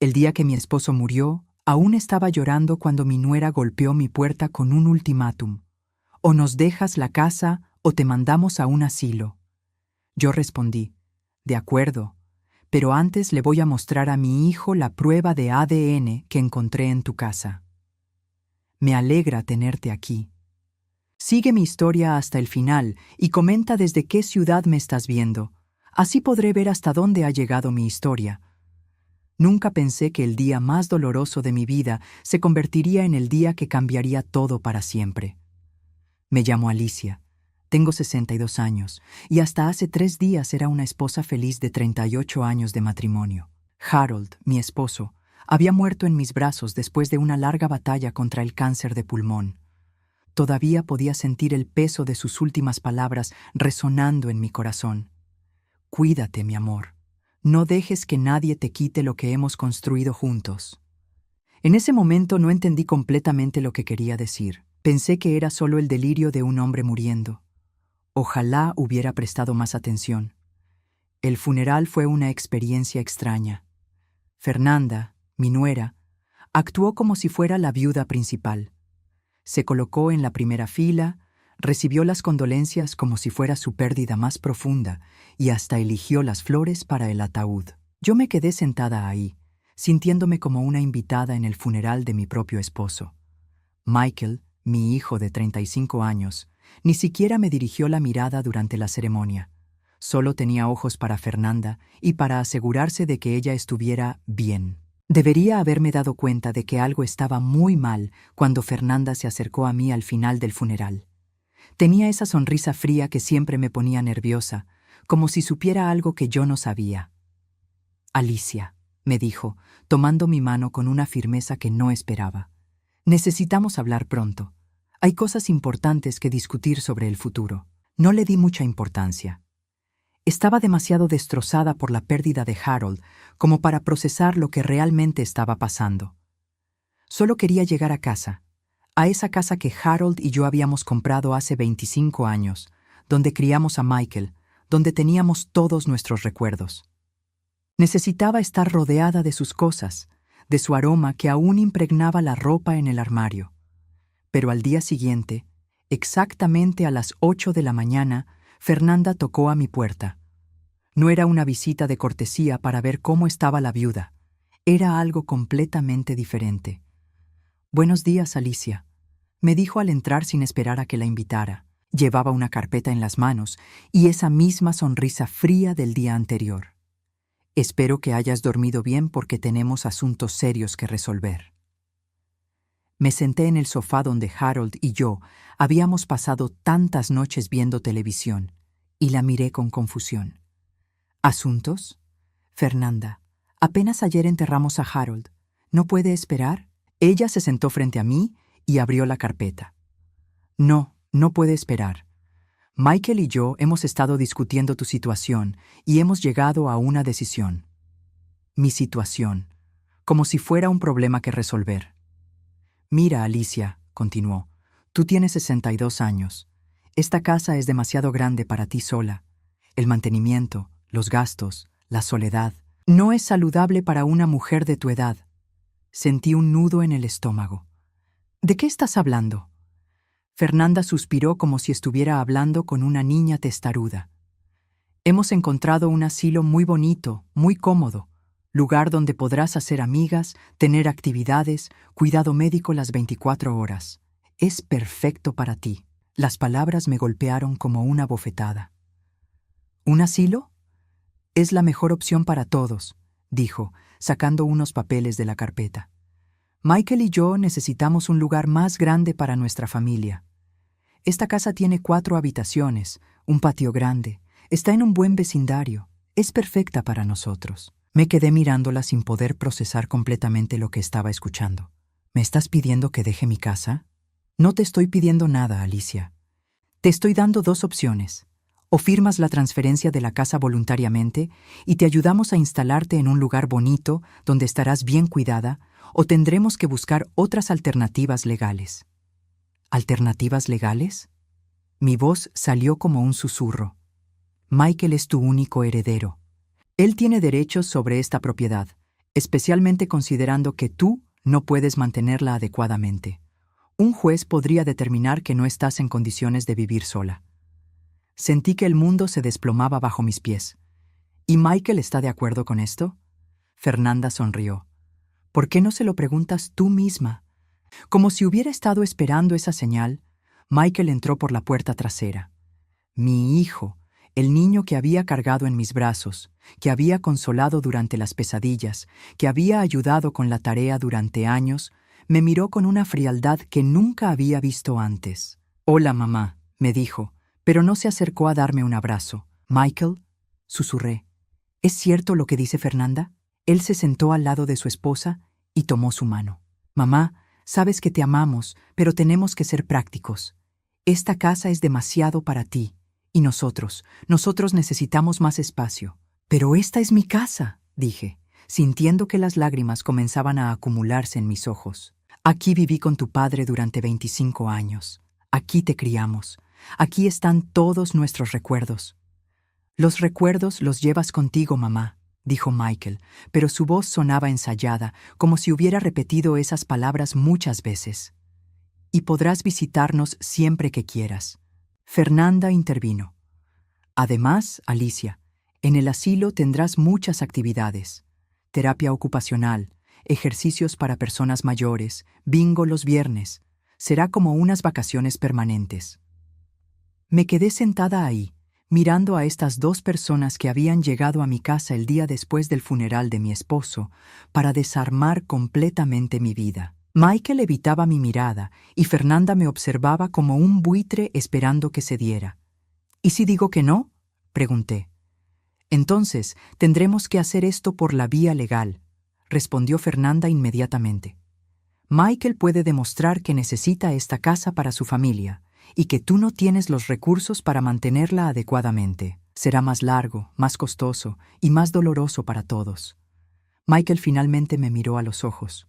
El día que mi esposo murió, aún estaba llorando cuando mi nuera golpeó mi puerta con un ultimátum. O nos dejas la casa o te mandamos a un asilo. Yo respondí, de acuerdo, pero antes le voy a mostrar a mi hijo la prueba de ADN que encontré en tu casa. Me alegra tenerte aquí. Sigue mi historia hasta el final y comenta desde qué ciudad me estás viendo. Así podré ver hasta dónde ha llegado mi historia. Nunca pensé que el día más doloroso de mi vida se convertiría en el día que cambiaría todo para siempre. Me llamo Alicia, tengo 62 años y hasta hace 3 días era una esposa feliz de 38 años de matrimonio. Harold, mi esposo, había muerto en mis brazos después de una larga batalla contra el cáncer de pulmón. Todavía podía sentir el peso de sus últimas palabras resonando en mi corazón. Cuídate, mi amor. No dejes que nadie te quite lo que hemos construido juntos. En ese momento no entendí completamente lo que quería decir. Pensé que era solo el delirio de un hombre muriendo. Ojalá hubiera prestado más atención. El funeral fue una experiencia extraña. Fernanda, mi nuera, actuó como si fuera la viuda principal. Se colocó en la primera fila, recibió las condolencias como si fuera su pérdida más profunda y hasta eligió las flores para el ataúd. Yo me quedé sentada ahí, sintiéndome como una invitada en el funeral de mi propio esposo. Michael, mi hijo de 35 años, ni siquiera me dirigió la mirada durante la ceremonia. Solo tenía ojos para Fernanda y para asegurarse de que ella estuviera bien. Debería haberme dado cuenta de que algo estaba muy mal cuando Fernanda se acercó a mí al final del funeral. Tenía esa sonrisa fría que siempre me ponía nerviosa, como si supiera algo que yo no sabía. Alicia, me dijo, tomando mi mano con una firmeza que no esperaba. Necesitamos hablar pronto. Hay cosas importantes que discutir sobre el futuro. No le di mucha importancia. Estaba demasiado destrozada por la pérdida de Harold como para procesar lo que realmente estaba pasando. Solo quería llegar a casa, a esa casa que Harold y yo habíamos comprado hace 25 años, donde criamos a Michael, donde teníamos todos nuestros recuerdos. Necesitaba estar rodeada de sus cosas, de su aroma que aún impregnaba la ropa en el armario. Pero al día siguiente, exactamente a las 8 de la mañana, Fernanda tocó a mi puerta. No era una visita de cortesía para ver cómo estaba la viuda. Era algo completamente diferente. «Buenos días, Alicia», me dijo al entrar sin esperar a que la invitara. Llevaba una carpeta en las manos y esa misma sonrisa fría del día anterior. «Espero que hayas dormido bien porque tenemos asuntos serios que resolver». Me senté en el sofá donde Harold y yo habíamos pasado tantas noches viendo televisión y la miré con confusión. ¿Asuntos? Fernanda, apenas ayer enterramos a Harold. ¿No puede esperar? Ella se sentó frente a mí y abrió la carpeta. No, no puede esperar. Michael y yo hemos estado discutiendo tu situación y hemos llegado a una decisión. Mi situación, como si fuera un problema que resolver. Mira, Alicia, continuó, tú tienes 62 años. Esta casa es demasiado grande para ti sola. El mantenimiento, los gastos, la soledad. No es saludable para una mujer de tu edad. Sentí un nudo en el estómago. ¿De qué estás hablando? Fernanda suspiró como si estuviera hablando con una niña testaruda. Hemos encontrado un asilo muy bonito, muy cómodo, lugar donde podrás hacer amigas, tener actividades, cuidado médico las 24 horas. Es perfecto para ti. Las palabras me golpearon como una bofetada. ¿Un asilo? Es la mejor opción para todos, dijo, sacando unos papeles de la carpeta. Michael y yo necesitamos un lugar más grande para nuestra familia. Esta casa tiene 4 habitaciones, un patio grande, está en un buen vecindario, es perfecta para nosotros. Me quedé mirándola sin poder procesar completamente lo que estaba escuchando. ¿Me estás pidiendo que deje mi casa? No te estoy pidiendo nada, Alicia. Te estoy dando 2 opciones. O firmas la transferencia de la casa voluntariamente y te ayudamos a instalarte en un lugar bonito donde estarás bien cuidada, o tendremos que buscar otras alternativas legales. ¿Alternativas legales? Mi voz salió como un susurro. Michael es tu único heredero. Él tiene derechos sobre esta propiedad. especialmente considerando que tú no puedes mantenerla adecuadamente. Un juez podría determinar que no estás en condiciones de vivir sola. Sentí que el mundo se desplomaba bajo mis pies. ¿Y Michael está de acuerdo con esto? Fernanda sonrió. ¿Por qué no se lo preguntas tú misma? Como si hubiera estado esperando esa señal, Michael entró por la puerta trasera. Mi hijo, el niño que había cargado en mis brazos, que había consolado durante las pesadillas, que había ayudado con la tarea durante años, me miró con una frialdad que nunca había visto antes. «Hola, mamá», me dijo, pero no se acercó a darme un abrazo. «Michael», susurré, ¿es cierto lo que dice Fernanda?» Él se sentó al lado de su esposa y tomó su mano. «Mamá, sabes que te amamos, pero tenemos que ser prácticos. Esta casa es demasiado para ti. Y nosotros necesitamos más espacio». «Pero esta es mi casa», dije, sintiendo que las lágrimas comenzaban a acumularse en mis ojos. «Aquí viví con tu padre durante 25 años. Aquí te criamos. Aquí están todos nuestros recuerdos». «Los recuerdos los llevas contigo, mamá», dijo Michael, pero su voz sonaba ensayada, como si hubiera repetido esas palabras muchas veces. «Y podrás visitarnos siempre que quieras». Fernanda intervino. «Además, Alicia, en el asilo tendrás muchas actividades. Terapia ocupacional, ejercicios para personas mayores, bingo los viernes. Será como unas vacaciones permanentes». Me quedé sentada ahí, mirando a estas dos personas que habían llegado a mi casa el día después del funeral de mi esposo para desarmar completamente mi vida. Michael evitaba mi mirada y Fernanda me observaba como un buitre esperando que se diera. «¿Y si digo que no?», pregunté. «Entonces tendremos que hacer esto por la vía legal», respondió Fernanda inmediatamente. «Michael puede demostrar que necesita esta casa para su familia y que tú no tienes los recursos para mantenerla adecuadamente. Será más largo, más costoso y más doloroso para todos». Michael finalmente me miró a los ojos.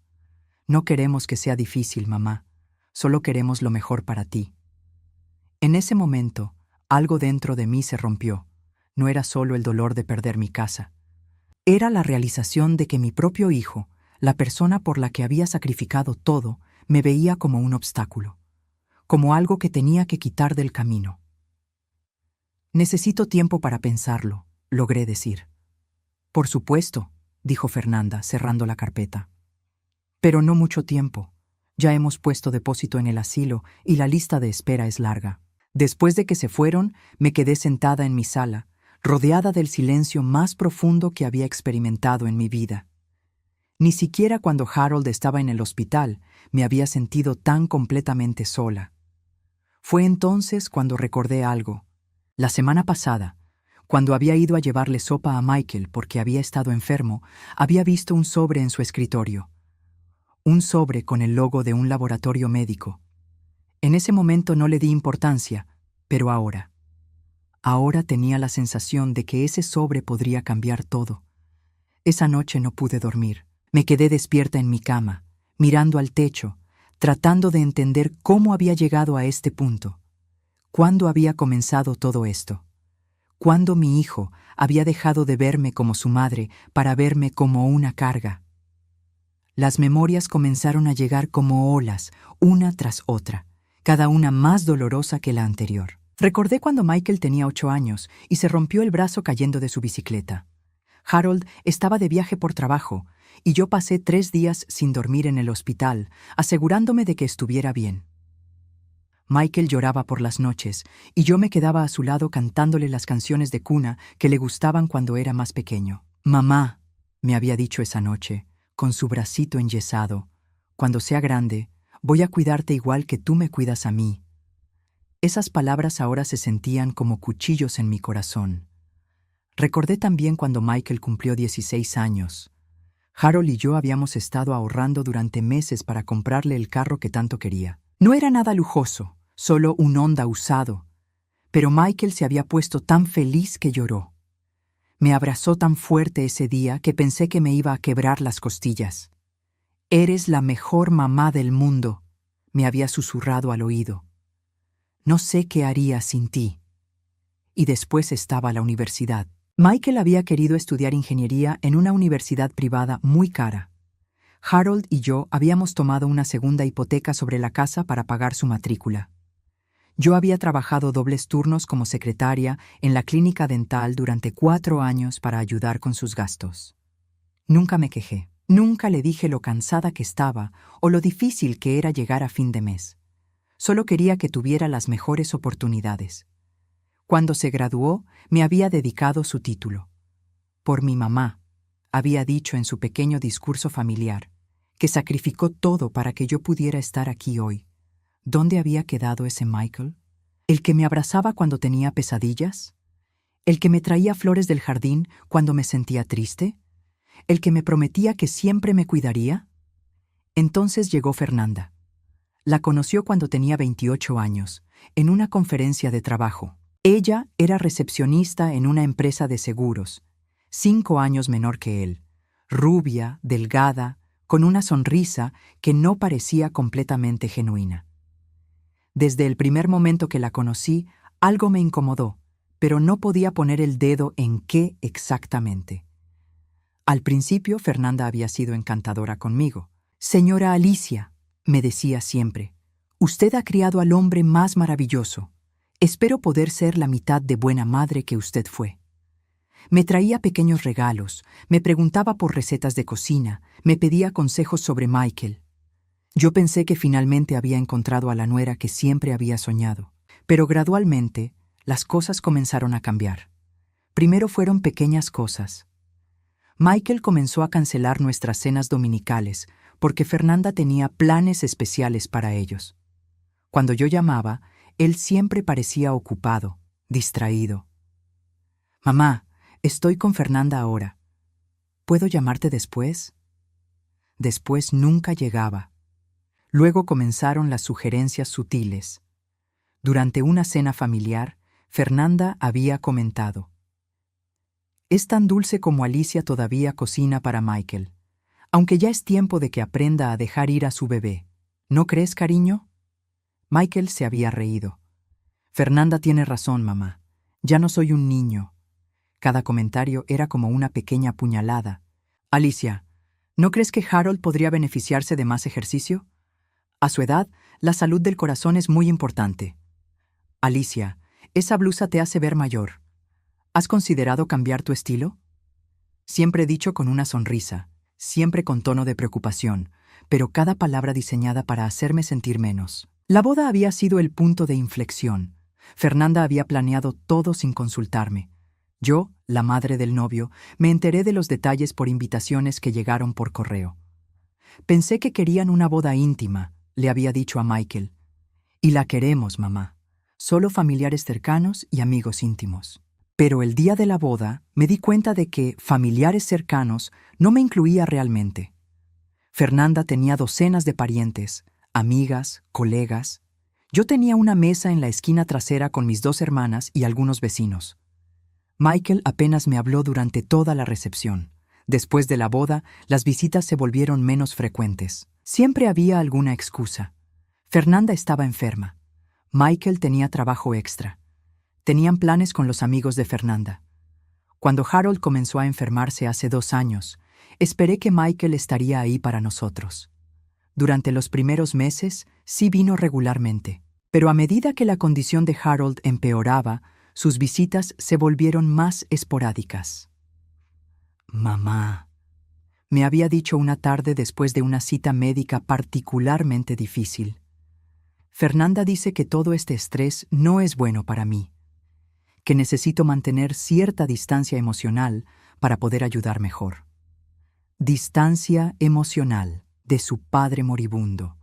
«No queremos que sea difícil, mamá. Solo queremos lo mejor para ti». En ese momento, algo dentro de mí se rompió. No era solo el dolor de perder mi casa. Era la realización de que mi propio hijo, la persona por la que había sacrificado todo, me veía como un obstáculo, como algo que tenía que quitar del camino. «Necesito tiempo para pensarlo», logré decir. «Por supuesto», dijo Fernanda, cerrando la carpeta. «Pero no mucho tiempo. Ya hemos puesto depósito en el asilo y la lista de espera es larga». Después de que se fueron, me quedé sentada en mi sala, rodeada del silencio más profundo que había experimentado en mi vida. Ni siquiera cuando Harold estaba en el hospital me había sentido tan completamente sola. Fue entonces cuando recordé algo. La semana pasada, cuando había ido a llevarle sopa a Michael porque había estado enfermo, había visto un sobre en su escritorio. Un sobre con el logo de un laboratorio médico. En ese momento no le di importancia, pero ahora tenía la sensación de que ese sobre podría cambiar todo. Esa noche no pude dormir. Me quedé despierta en mi cama, mirando al techo, tratando de entender cómo había llegado a este punto. ¿Cuándo había comenzado todo esto? ¿Cuándo mi hijo había dejado de verme como su madre para verme como una carga? Las memorias comenzaron a llegar como olas, una tras otra, cada una más dolorosa que la anterior. Recordé cuando Michael tenía 8 años y se rompió el brazo cayendo de su bicicleta. Harold estaba de viaje por trabajo y yo pasé 3 días sin dormir en el hospital, asegurándome de que estuviera bien. Michael lloraba por las noches y yo me quedaba a su lado cantándole las canciones de cuna que le gustaban cuando era más pequeño. «Mamá», me había dicho esa noche, con su bracito enyesado, «cuando sea grande, voy a cuidarte igual que tú me cuidas a mí». Esas palabras ahora se sentían como cuchillos en mi corazón. Recordé también cuando Michael cumplió 16 años. Harold y yo habíamos estado ahorrando durante meses para comprarle el carro que tanto quería. No era nada lujoso, solo un Honda usado. Pero Michael se había puesto tan feliz que lloró. Me abrazó tan fuerte ese día que pensé que me iba a quebrar las costillas. «Eres la mejor mamá del mundo», me había susurrado al oído. «No sé qué haría sin ti». Y después estaba la universidad. Michael había querido estudiar ingeniería en una universidad privada muy cara. Harold y yo habíamos tomado una segunda hipoteca sobre la casa para pagar su matrícula. Yo había trabajado dobles turnos como secretaria en la clínica dental durante 4 años para ayudar con sus gastos. Nunca me quejé. Nunca le dije lo cansada que estaba o lo difícil que era llegar a fin de mes. Solo quería que tuviera las mejores oportunidades. Cuando se graduó, me había dedicado su título. Por mi mamá, había dicho en su pequeño discurso familiar, que sacrificó todo para que yo pudiera estar aquí hoy. ¿Dónde había quedado ese Michael? ¿El que me abrazaba cuando tenía pesadillas? ¿El que me traía flores del jardín cuando me sentía triste? ¿El que me prometía que siempre me cuidaría? Entonces llegó Fernanda. La conoció cuando tenía 28 años, en una conferencia de trabajo. Ella era recepcionista en una empresa de seguros, 5 años menor que él, rubia, delgada, con una sonrisa que no parecía completamente genuina. Desde el primer momento que la conocí, algo me incomodó, pero no podía poner el dedo en qué exactamente. Al principio, Fernanda había sido encantadora conmigo. «Señora Alicia», me decía siempre, «usted ha criado al hombre más maravilloso. Espero poder ser la mitad de buena madre que usted fue». Me traía pequeños regalos, me preguntaba por recetas de cocina, me pedía consejos sobre Michael. Yo pensé que finalmente había encontrado a la nuera que siempre había soñado. Pero gradualmente, las cosas comenzaron a cambiar. Primero fueron pequeñas cosas. Michael comenzó a cancelar nuestras cenas dominicales porque Fernanda tenía planes especiales para ellos. Cuando yo llamaba, él siempre parecía ocupado, distraído. «Mamá, estoy con Fernanda ahora. ¿Puedo llamarte después?» Después nunca llegaba. Luego comenzaron las sugerencias sutiles. Durante una cena familiar, Fernanda había comentado: «Es tan dulce como Alicia todavía cocina para Michael, aunque ya es tiempo de que aprenda a dejar ir a su bebé. ¿No crees, cariño?» Michael se había reído. «Fernanda tiene razón, mamá. Ya no soy un niño». Cada comentario era como una pequeña puñalada. «Alicia, ¿no crees que Harold podría beneficiarse de más ejercicio? A su edad, la salud del corazón es muy importante. Alicia, esa blusa te hace ver mayor. ¿Has considerado cambiar tu estilo?» Siempre dicho con una sonrisa, siempre con tono de preocupación, pero cada palabra diseñada para hacerme sentir menos. La boda había sido el punto de inflexión. Fernanda había planeado todo sin consultarme. Yo, la madre del novio, me enteré de los detalles por invitaciones que llegaron por correo. Pensé que querían una boda íntima, le había dicho a Michael. «Y la queremos, mamá. Solo familiares cercanos y amigos íntimos». Pero el día de la boda me di cuenta de que familiares cercanos no me incluía realmente. Fernanda tenía docenas de parientes, amigas, colegas. Yo tenía una mesa en la esquina trasera con mis 2 hermanas y algunos vecinos. Michael apenas me habló durante toda la recepción. Después de la boda, las visitas se volvieron menos frecuentes. Siempre había alguna excusa. Fernanda estaba enferma. Michael tenía trabajo extra. Tenían planes con los amigos de Fernanda. Cuando Harold comenzó a enfermarse hace 2 años, esperé que Michael estaría ahí para nosotros. Durante los primeros meses, sí vino regularmente. Pero a medida que la condición de Harold empeoraba, sus visitas se volvieron más esporádicas. «Mamá», me había dicho una tarde después de una cita médica particularmente difícil, «Fernanda dice que todo este estrés no es bueno para mí, que necesito mantener cierta distancia emocional para poder ayudar mejor». Distancia emocional de su padre moribundo.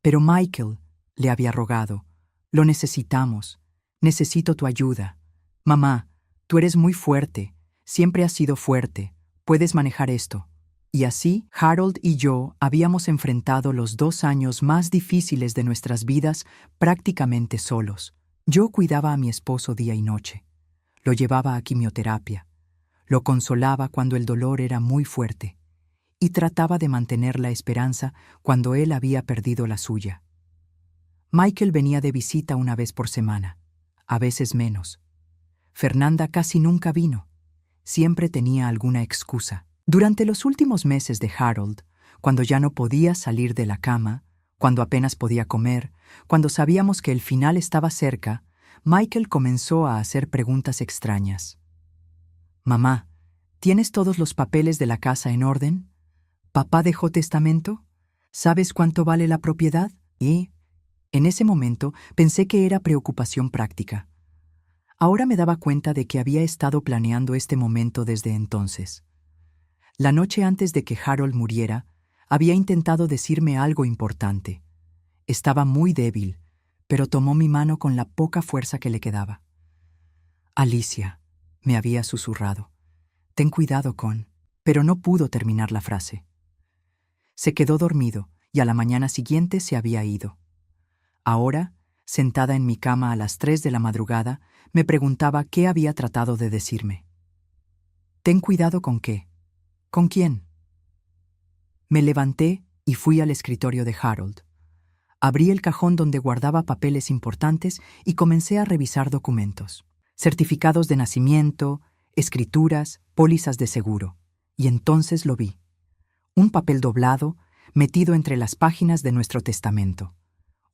«Pero Michael», le había rogado, «lo necesitamos. Necesito tu ayuda. Mamá, tú eres muy fuerte. Siempre has sido fuerte. Puedes manejar esto». Y así, Harold y yo habíamos enfrentado los 2 años más difíciles de nuestras vidas prácticamente solos. Yo cuidaba a mi esposo día y noche. Lo llevaba a quimioterapia. Lo consolaba cuando el dolor era muy fuerte. Y trataba de mantener la esperanza cuando él había perdido la suya. Michael venía de visita una vez por semana, a veces menos. Fernanda casi nunca vino. Siempre tenía alguna excusa. Durante los últimos meses de Harold, cuando ya no podía salir de la cama, cuando apenas podía comer, cuando sabíamos que el final estaba cerca, Michael comenzó a hacer preguntas extrañas. «Mamá, ¿tienes todos los papeles de la casa en orden? ¿Papá dejó testamento? ¿Sabes cuánto vale la propiedad?» Y, en ese momento, pensé que era preocupación práctica. Ahora me daba cuenta de que había estado planeando este momento desde entonces. La noche antes de que Harold muriera, había intentado decirme algo importante. Estaba muy débil, pero tomó mi mano con la poca fuerza que le quedaba. «Alicia», me había susurrado, «ten cuidado con...» Pero no pudo terminar la frase. Se quedó dormido y a la mañana siguiente se había ido. Ahora, sentada en mi cama a las 3 de la madrugada, me preguntaba qué había tratado de decirme. «¿Ten cuidado con qué? ¿Con quién?» Me levanté y fui al escritorio de Harold. Abrí el cajón donde guardaba papeles importantes y comencé a revisar documentos. Certificados de nacimiento, escrituras, pólizas de seguro. Y entonces lo vi. Un papel doblado, metido entre las páginas de nuestro testamento.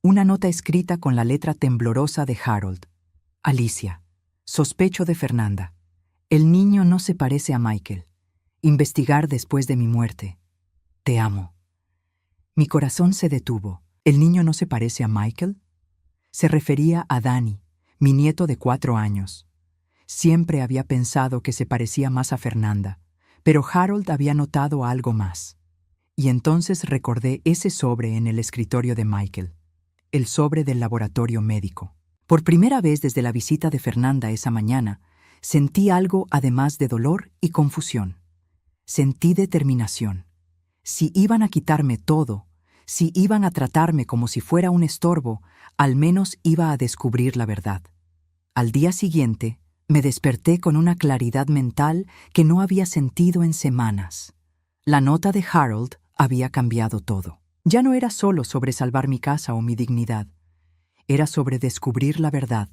Una nota escrita con la letra temblorosa de Harold. «Alicia, sospecho de Fernanda. El niño no se parece a Michael. Investigar después de mi muerte. Te amo». Mi corazón se detuvo. ¿El niño no se parece a Michael? Se refería a Danny, mi nieto de 4 años. Siempre había pensado que se parecía más a Fernanda, pero Harold había notado algo más. Y entonces recordé ese sobre en el escritorio de Michael, el sobre del laboratorio médico. Por primera vez desde la visita de Fernanda esa mañana, sentí algo además de dolor y confusión. Sentí determinación. Si iban a quitarme todo, si iban a tratarme como si fuera un estorbo, al menos iba a descubrir la verdad. Al día siguiente, me desperté con una claridad mental que no había sentido en semanas. La nota de Harold había cambiado todo. Ya no era solo sobre salvar mi casa o mi dignidad. Era sobre descubrir la verdad.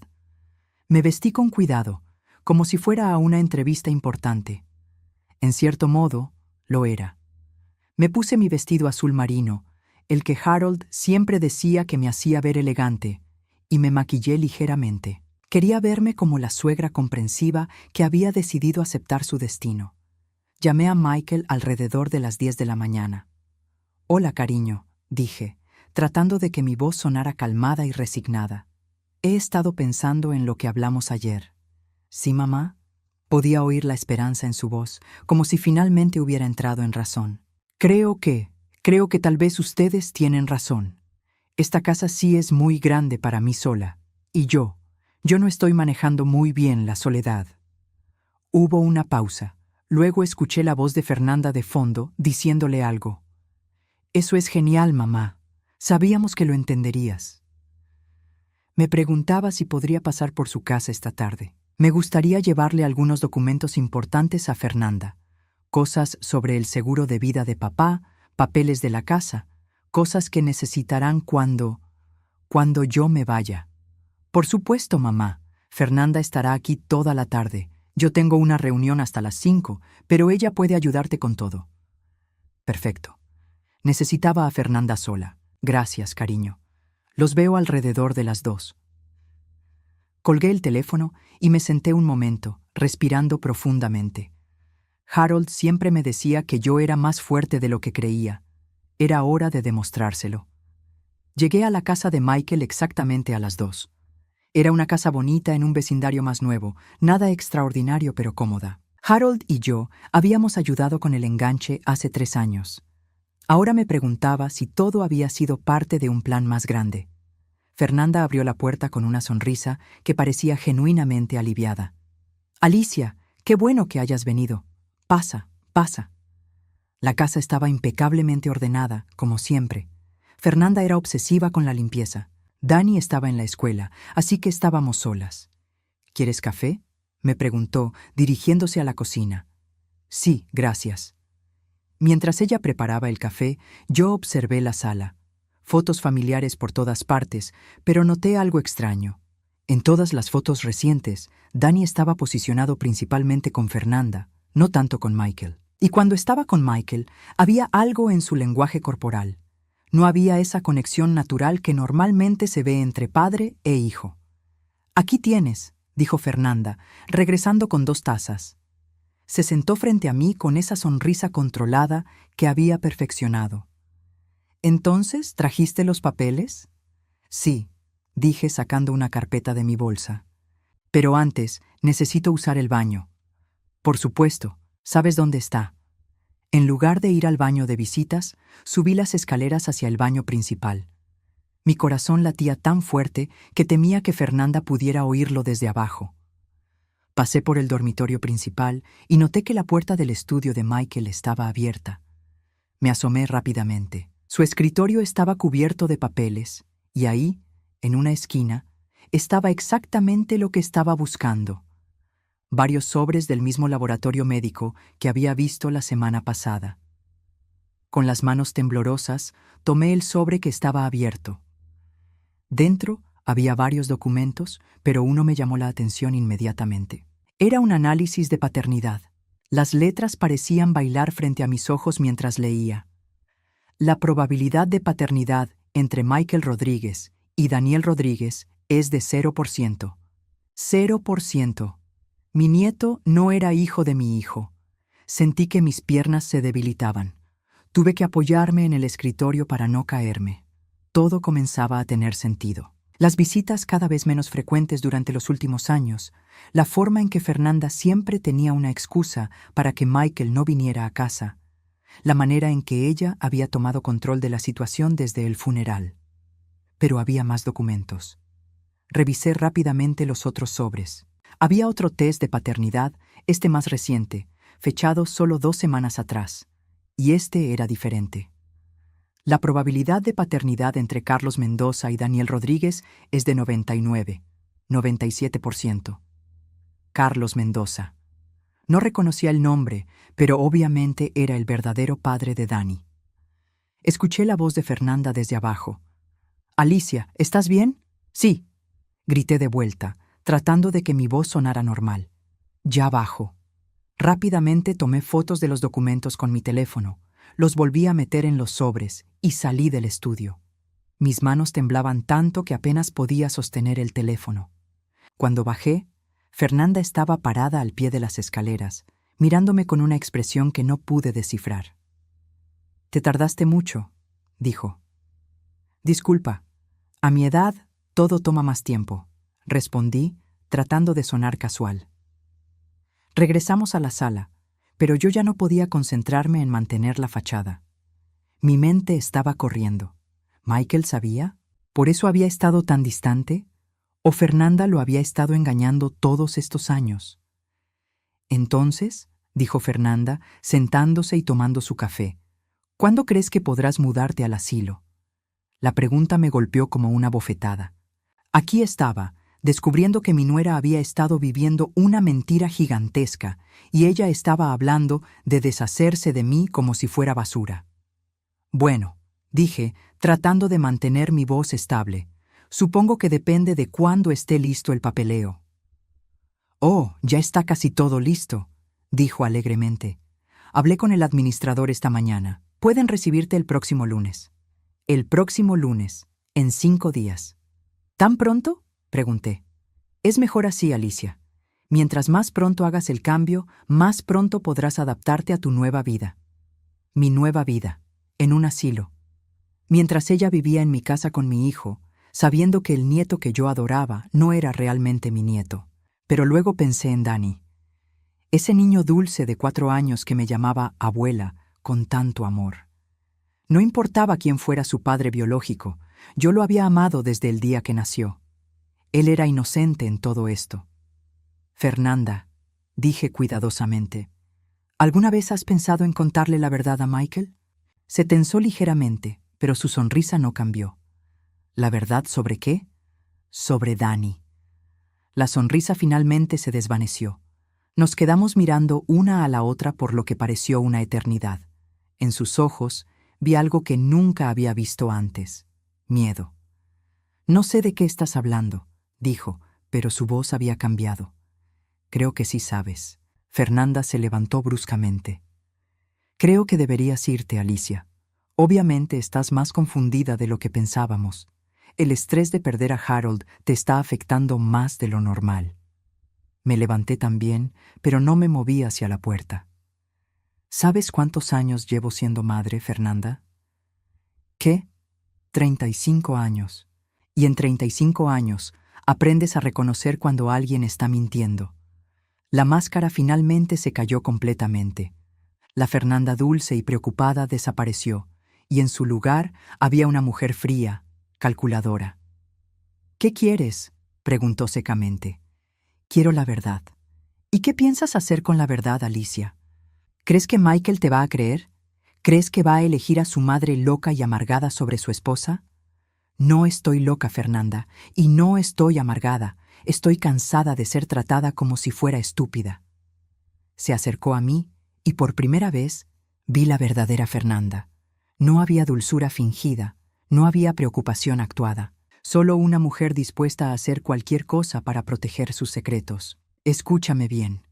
Me vestí con cuidado, como si fuera a una entrevista importante. En cierto modo, lo era. Me puse mi vestido azul marino, el que Harold siempre decía que me hacía ver elegante, y me maquillé ligeramente. Quería verme como la suegra comprensiva que había decidido aceptar su destino. Llamé a Michael alrededor de las 10 de la mañana. «Hola, cariño», dije, tratando de que mi voz sonara calmada y resignada. «He estado pensando en lo que hablamos ayer». «¿Sí, mamá?» Podía oír la esperanza en su voz, como si finalmente hubiera entrado en razón. Creo que tal vez ustedes tienen razón. Esta casa sí es muy grande para mí sola. Y yo no estoy manejando muy bien la soledad». Hubo una pausa. Luego escuché la voz de Fernanda de fondo, diciéndole algo. «Eso es genial, mamá. Sabíamos que lo entenderías». Me preguntaba si podría pasar por su casa esta tarde. Me gustaría llevarle algunos documentos importantes a Fernanda. Cosas sobre el seguro de vida de papá, papeles de la casa, cosas que necesitarán cuando yo me vaya. «Por supuesto, mamá. Fernanda estará aquí toda la tarde. Yo tengo una reunión hasta las 5, pero ella puede ayudarte con todo». Perfecto. Necesitaba a Fernanda sola. «Gracias, cariño. Los veo alrededor de las 2». Colgué el teléfono y me senté un momento, respirando profundamente. Harold siempre me decía que yo era más fuerte de lo que creía. Era hora de demostrárselo. Llegué a la casa de Michael exactamente a las 2. Era una casa bonita en un vecindario más nuevo, nada extraordinario pero cómoda. Harold y yo habíamos ayudado con el enganche hace 3 años. Ahora me preguntaba si todo había sido parte de un plan más grande. Fernanda abrió la puerta con una sonrisa que parecía genuinamente aliviada. «Alicia, qué bueno que hayas venido. Pasa, pasa». La casa estaba impecablemente ordenada, como siempre. Fernanda era obsesiva con la limpieza. Danny estaba en la escuela, así que estábamos solas. «¿Quieres café?», me preguntó, dirigiéndose a la cocina. «Sí, gracias». Mientras ella preparaba el café, yo observé la sala. Fotos familiares por todas partes, pero noté algo extraño. En todas las fotos recientes, Dani estaba posicionado principalmente con Fernanda, no tanto con Michael. Y cuando estaba con Michael, había algo en su lenguaje corporal. No había esa conexión natural que normalmente se ve entre padre e hijo. «Aquí tienes», dijo Fernanda, regresando con 2 tazas. Se sentó frente a mí con esa sonrisa controlada que había perfeccionado. «¿Entonces trajiste los papeles?» «Sí», dije sacando una carpeta de mi bolsa. «Pero antes necesito usar el baño». «Por supuesto, ¿sabes dónde está?» En lugar de ir al baño de visitas, subí las escaleras hacia el baño principal. Mi corazón latía tan fuerte que temía que Fernanda pudiera oírlo desde abajo. Pasé por el dormitorio principal y noté que la puerta del estudio de Michael estaba abierta. Me asomé rápidamente. Su escritorio estaba cubierto de papeles, y ahí, en una esquina, estaba exactamente lo que estaba buscando: varios sobres del mismo laboratorio médico que había visto la semana pasada. Con las manos temblorosas, tomé el sobre que estaba abierto. Dentro había varios documentos, pero uno me llamó la atención inmediatamente. Era un análisis de paternidad. Las letras parecían bailar frente a mis ojos mientras leía. La probabilidad de paternidad entre Michael Rodríguez y Daniel Rodríguez es de 0%. 0%. Mi nieto no era hijo de mi hijo. Sentí que mis piernas se debilitaban. Tuve que apoyarme en el escritorio para no caerme. Todo comenzaba a tener sentido. Las visitas cada vez menos frecuentes durante los últimos años, la forma en que Fernanda siempre tenía una excusa para que Michael no viniera a casa, la manera en que ella había tomado control de la situación desde el funeral. Pero había más documentos. Revisé rápidamente los otros sobres. Había otro test de paternidad, este más reciente, fechado solo 2 semanas atrás, y este era diferente. La probabilidad de paternidad entre Carlos Mendoza y Daniel Rodríguez es de 97%. Carlos Mendoza. No reconocía el nombre, pero obviamente era el verdadero padre de Dani. Escuché la voz de Fernanda desde abajo. «Alicia, ¿estás bien?» «Sí», grité de vuelta, tratando de que mi voz sonara normal. «Ya bajo». Rápidamente tomé fotos de los documentos con mi teléfono, los volví a meter en los sobres y salí del estudio. Mis manos temblaban tanto que apenas podía sostener el teléfono. Cuando bajé, Fernanda estaba parada al pie de las escaleras, mirándome con una expresión que no pude descifrar. «Te tardaste mucho», dijo. «Disculpa, a mi edad todo toma más tiempo», respondí, tratando de sonar casual. Regresamos a la sala, pero yo ya no podía concentrarme en mantener la fachada. Mi mente estaba corriendo. ¿Michael sabía? ¿Por eso había estado tan distante? ¿O Fernanda lo había estado engañando todos estos años? «Entonces», dijo Fernanda, sentándose y tomando su café, «¿cuándo crees que podrás mudarte al asilo?» La pregunta me golpeó como una bofetada. Aquí estaba, descubriendo que mi nuera había estado viviendo una mentira gigantesca y ella estaba hablando de deshacerse de mí como si fuera basura. «Bueno», dije, tratando de mantener mi voz estable, «supongo que depende de cuándo esté listo el papeleo». «Oh, ya está casi todo listo», dijo alegremente. «Hablé con el administrador esta mañana. Pueden recibirte el próximo lunes». «El próximo lunes, en 5 días». «¿Tan pronto?», pregunté. «Es mejor así, Alicia. Mientras más pronto hagas el cambio, más pronto podrás adaptarte a tu nueva vida». Mi nueva vida, en un asilo. Mientras ella vivía en mi casa con mi hijo, sabiendo que el nieto que yo adoraba no era realmente mi nieto. Pero luego pensé en Dani. Ese niño dulce de 4 años que me llamaba abuela con tanto amor. No importaba quién fuera su padre biológico, yo lo había amado desde el día que nació. Él era inocente en todo esto. «Fernanda», dije cuidadosamente, «¿alguna vez has pensado en contarle la verdad a Michael?» Se tensó ligeramente, pero su sonrisa no cambió. ¿La verdad sobre qué? Sobre Dani. La sonrisa finalmente se desvaneció. Nos quedamos mirando una a la otra por lo que pareció una eternidad. En sus ojos vi algo que nunca había visto antes: miedo. «No sé de qué estás hablando», dijo, pero su voz había cambiado. Creo que sí sabes. Fernanda se levantó bruscamente. Creo que deberías irte, Alicia. Obviamente estás más confundida de lo que pensábamos. El estrés de perder a Harold te está afectando más de lo normal. Me levanté también, pero no me moví hacia la puerta. ¿Sabes cuántos años llevo siendo madre, Fernanda? ¿Qué? 35 años. Y en 35 años aprendes a reconocer cuando alguien está mintiendo. La máscara finalmente se cayó completamente. La Fernanda dulce y preocupada desapareció, y en su lugar había una mujer fría, calculadora. ¿Qué quieres?, preguntó secamente. Quiero la verdad. ¿Y qué piensas hacer con la verdad, Alicia? ¿Crees que Michael te va a creer? ¿Crees que va a elegir a su madre loca y amargada sobre su esposa? No estoy loca, Fernanda, y no estoy amargada. Estoy cansada de ser tratada como si fuera estúpida. Se acercó a mí y por primera vez vi la verdadera Fernanda. No había dulzura fingida, no había preocupación actuada, solo una mujer dispuesta a hacer cualquier cosa para proteger sus secretos. Escúchame bien,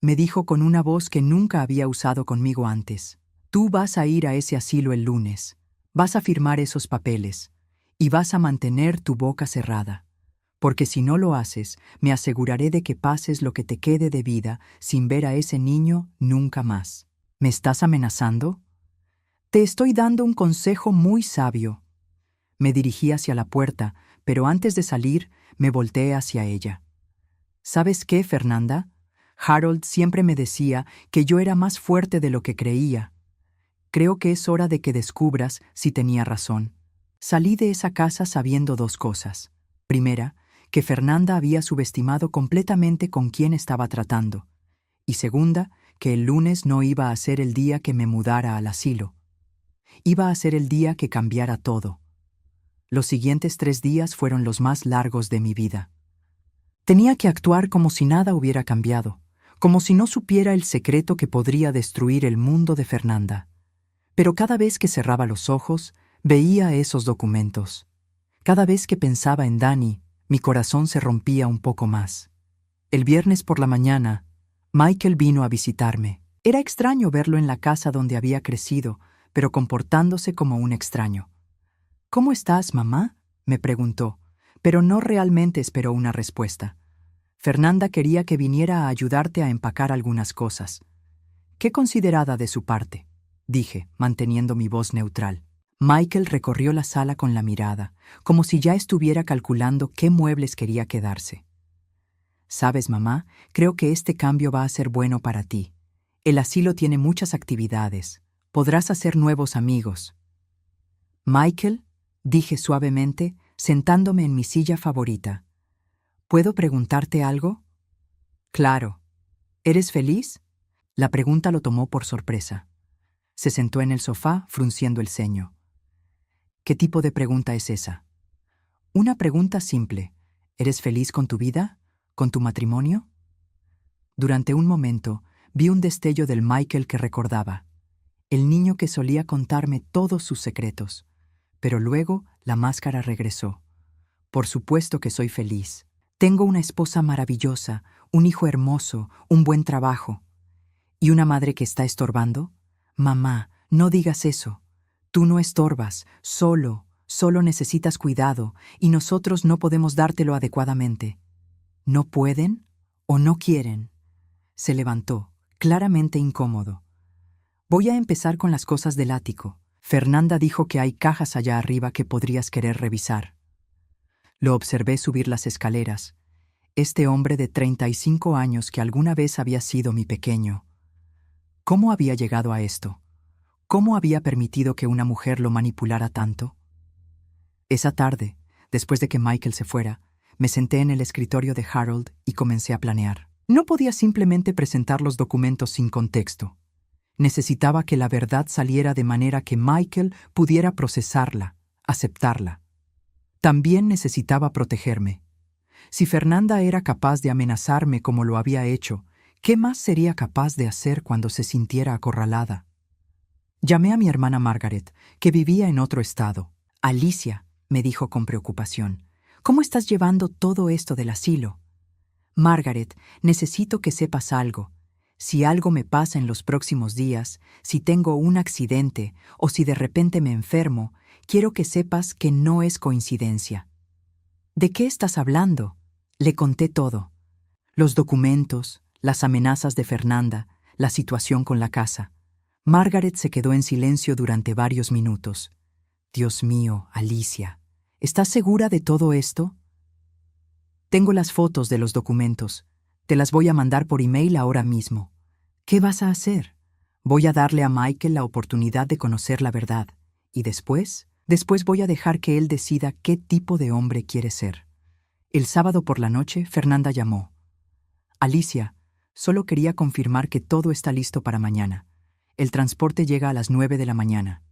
me dijo con una voz que nunca había usado conmigo antes. Tú vas a ir a ese asilo el lunes, vas a firmar esos papeles y vas a mantener tu boca cerrada. Porque si no lo haces, me aseguraré de que pases lo que te quede de vida sin ver a ese niño nunca más. ¿Me estás amenazando? Te estoy dando un consejo muy sabio. Me dirigí hacia la puerta, pero antes de salir, me volteé hacia ella. ¿Sabes qué, Fernanda? Harold siempre me decía que yo era más fuerte de lo que creía. Creo que es hora de que descubras si tenía razón. Salí de esa casa sabiendo dos cosas. Primera, que Fernanda había subestimado completamente con quién estaba tratando. Y segunda, que el lunes no iba a ser el día que me mudara al asilo. Iba a ser el día que cambiara todo. Los siguientes 3 días fueron los más largos de mi vida. Tenía que actuar como si nada hubiera cambiado, como si no supiera el secreto que podría destruir el mundo de Fernanda. Pero cada vez que cerraba los ojos, veía esos documentos. Cada vez que pensaba en Danny, mi corazón se rompía un poco más. El viernes por la mañana, Michael vino a visitarme. Era extraño verlo en la casa donde había crecido, pero comportándose como un extraño. ¿Cómo estás, mamá?, me preguntó, pero no realmente esperó una respuesta. Fernanda quería que viniera a ayudarte a empacar algunas cosas. Qué considerada de su parte, dije, manteniendo mi voz neutral. Michael recorrió la sala con la mirada, como si ya estuviera calculando qué muebles quería quedarse. Sabes, mamá, creo que este cambio va a ser bueno para ti. El asilo tiene muchas actividades. Podrás hacer nuevos amigos. Michael, dije suavemente, sentándome en mi silla favorita. ¿Puedo preguntarte algo? Claro. ¿Eres feliz? La pregunta lo tomó por sorpresa. Se sentó en el sofá, frunciendo el ceño. ¿Qué tipo de pregunta es esa? Una pregunta simple. ¿Eres feliz con tu vida? ¿Con tu matrimonio? Durante un momento, vi un destello del Michael que recordaba, el niño que solía contarme todos sus secretos. Pero luego la máscara regresó. Por supuesto que soy feliz. Tengo una esposa maravillosa, un hijo hermoso, un buen trabajo. ¿Y una madre que está estorbando? Mamá, no digas eso. Tú no estorbas, solo necesitas cuidado, y nosotros no podemos dártelo adecuadamente. ¿No pueden o no quieren? Se levantó, claramente incómodo. Voy a empezar con las cosas del ático. Fernanda dijo que hay cajas allá arriba que podrías querer revisar. Lo observé subir las escaleras. Este hombre de 35 años que alguna vez había sido mi pequeño. ¿Cómo había llegado a esto? ¿Cómo había permitido que una mujer lo manipulara tanto? Esa tarde, después de que Michael se fuera, me senté en el escritorio de Harold y comencé a planear. No podía simplemente presentar los documentos sin contexto. Necesitaba que la verdad saliera de manera que Michael pudiera procesarla, aceptarla. También necesitaba protegerme. Si Fernanda era capaz de amenazarme como lo había hecho, ¿qué más sería capaz de hacer cuando se sintiera acorralada? Llamé a mi hermana Margaret, que vivía en otro estado. Alicia, me dijo con preocupación, ¿Cómo estás llevando todo esto del asilo? Margaret, necesito que sepas algo. Si algo me pasa en los próximos días, si tengo un accidente o si de repente me enfermo, quiero que sepas que no es coincidencia. ¿De qué estás hablando? Le conté todo. Los documentos, las amenazas de Fernanda, la situación con la casa. Margaret se quedó en silencio durante varios minutos. Dios mío, Alicia, ¿estás segura de todo esto? Tengo las fotos de los documentos. Te las voy a mandar por email ahora mismo. ¿Qué vas a hacer? Voy a darle a Michael la oportunidad de conocer la verdad. Y después voy a dejar que él decida qué tipo de hombre quiere ser. El sábado por la noche, Fernanda llamó. Alicia, solo quería confirmar que todo está listo para mañana. El transporte llega a las 9 de la mañana.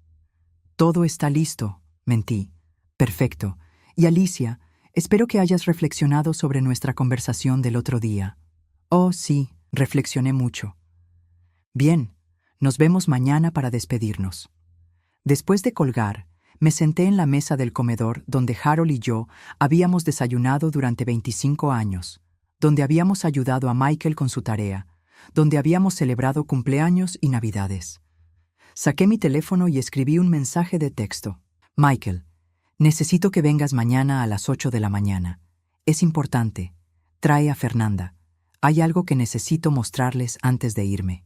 Todo está listo, mentí. Perfecto. Y Alicia, espero que hayas reflexionado sobre nuestra conversación del otro día. Oh, sí, reflexioné mucho. Bien, nos vemos mañana para despedirnos. Después de colgar, me senté en la mesa del comedor donde Harold y yo habíamos desayunado durante 25 años, donde habíamos ayudado a Michael con su tarea, donde habíamos celebrado cumpleaños y Navidades. Saqué mi teléfono y escribí un mensaje de texto. Michael, necesito que vengas mañana a las 8 de la mañana. Es importante. Trae a Fernanda. Hay algo que necesito mostrarles antes de irme.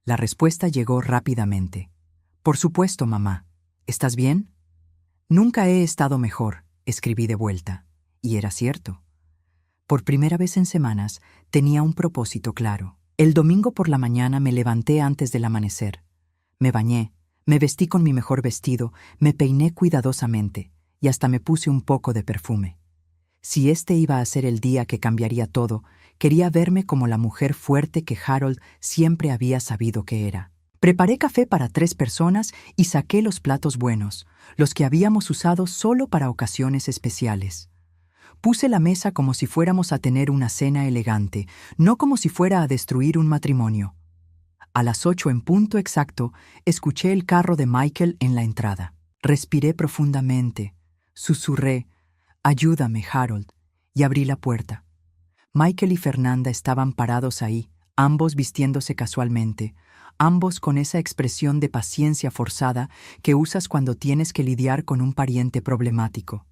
La respuesta llegó rápidamente. Por supuesto, mamá. ¿Estás bien? Nunca he estado mejor, escribí de vuelta. Y era cierto. Por primera vez en semanas, tenía un propósito claro. El domingo por la mañana me levanté antes del amanecer. Me bañé, me vestí con mi mejor vestido, me peiné cuidadosamente y hasta me puse un poco de perfume. Si este iba a ser el día que cambiaría todo, quería verme como la mujer fuerte que Harold siempre había sabido que era. Preparé café para 3 personas y saqué los platos buenos, los que habíamos usado solo para ocasiones especiales. Puse la mesa como si fuéramos a tener una cena elegante, no como si fuera a destruir un matrimonio. A las 8 en punto exacto, escuché el carro de Michael en la entrada. Respiré profundamente, susurré, «Ayúdame, Harold», y abrí la puerta. Michael y Fernanda estaban parados ahí, ambos vistiéndose casualmente, ambos con esa expresión de paciencia forzada que usas cuando tienes que lidiar con un pariente problemático.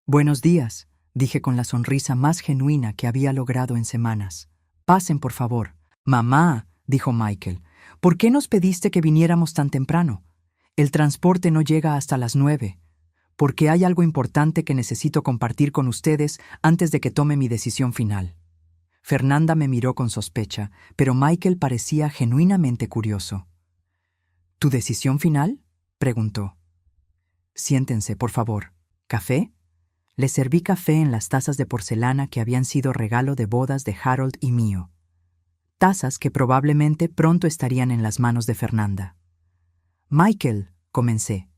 «Buenos días», dije con la sonrisa más genuina que había logrado en semanas. «Pasen, por favor». «Mamá», dijo Michael, «¿por qué nos pediste que viniéramos tan temprano? El transporte no llega hasta las 9. Porque hay algo importante que necesito compartir con ustedes antes de que tome mi decisión final». Fernanda me miró con sospecha, pero Michael parecía genuinamente curioso. «¿Tu decisión final?», preguntó. «Siéntense, por favor. ¿Café?». Le serví café en las tazas de porcelana que habían sido regalo de bodas de Harold y mío. Tazas que probablemente pronto estarían en las manos de Fernanda. «Michael», comencé.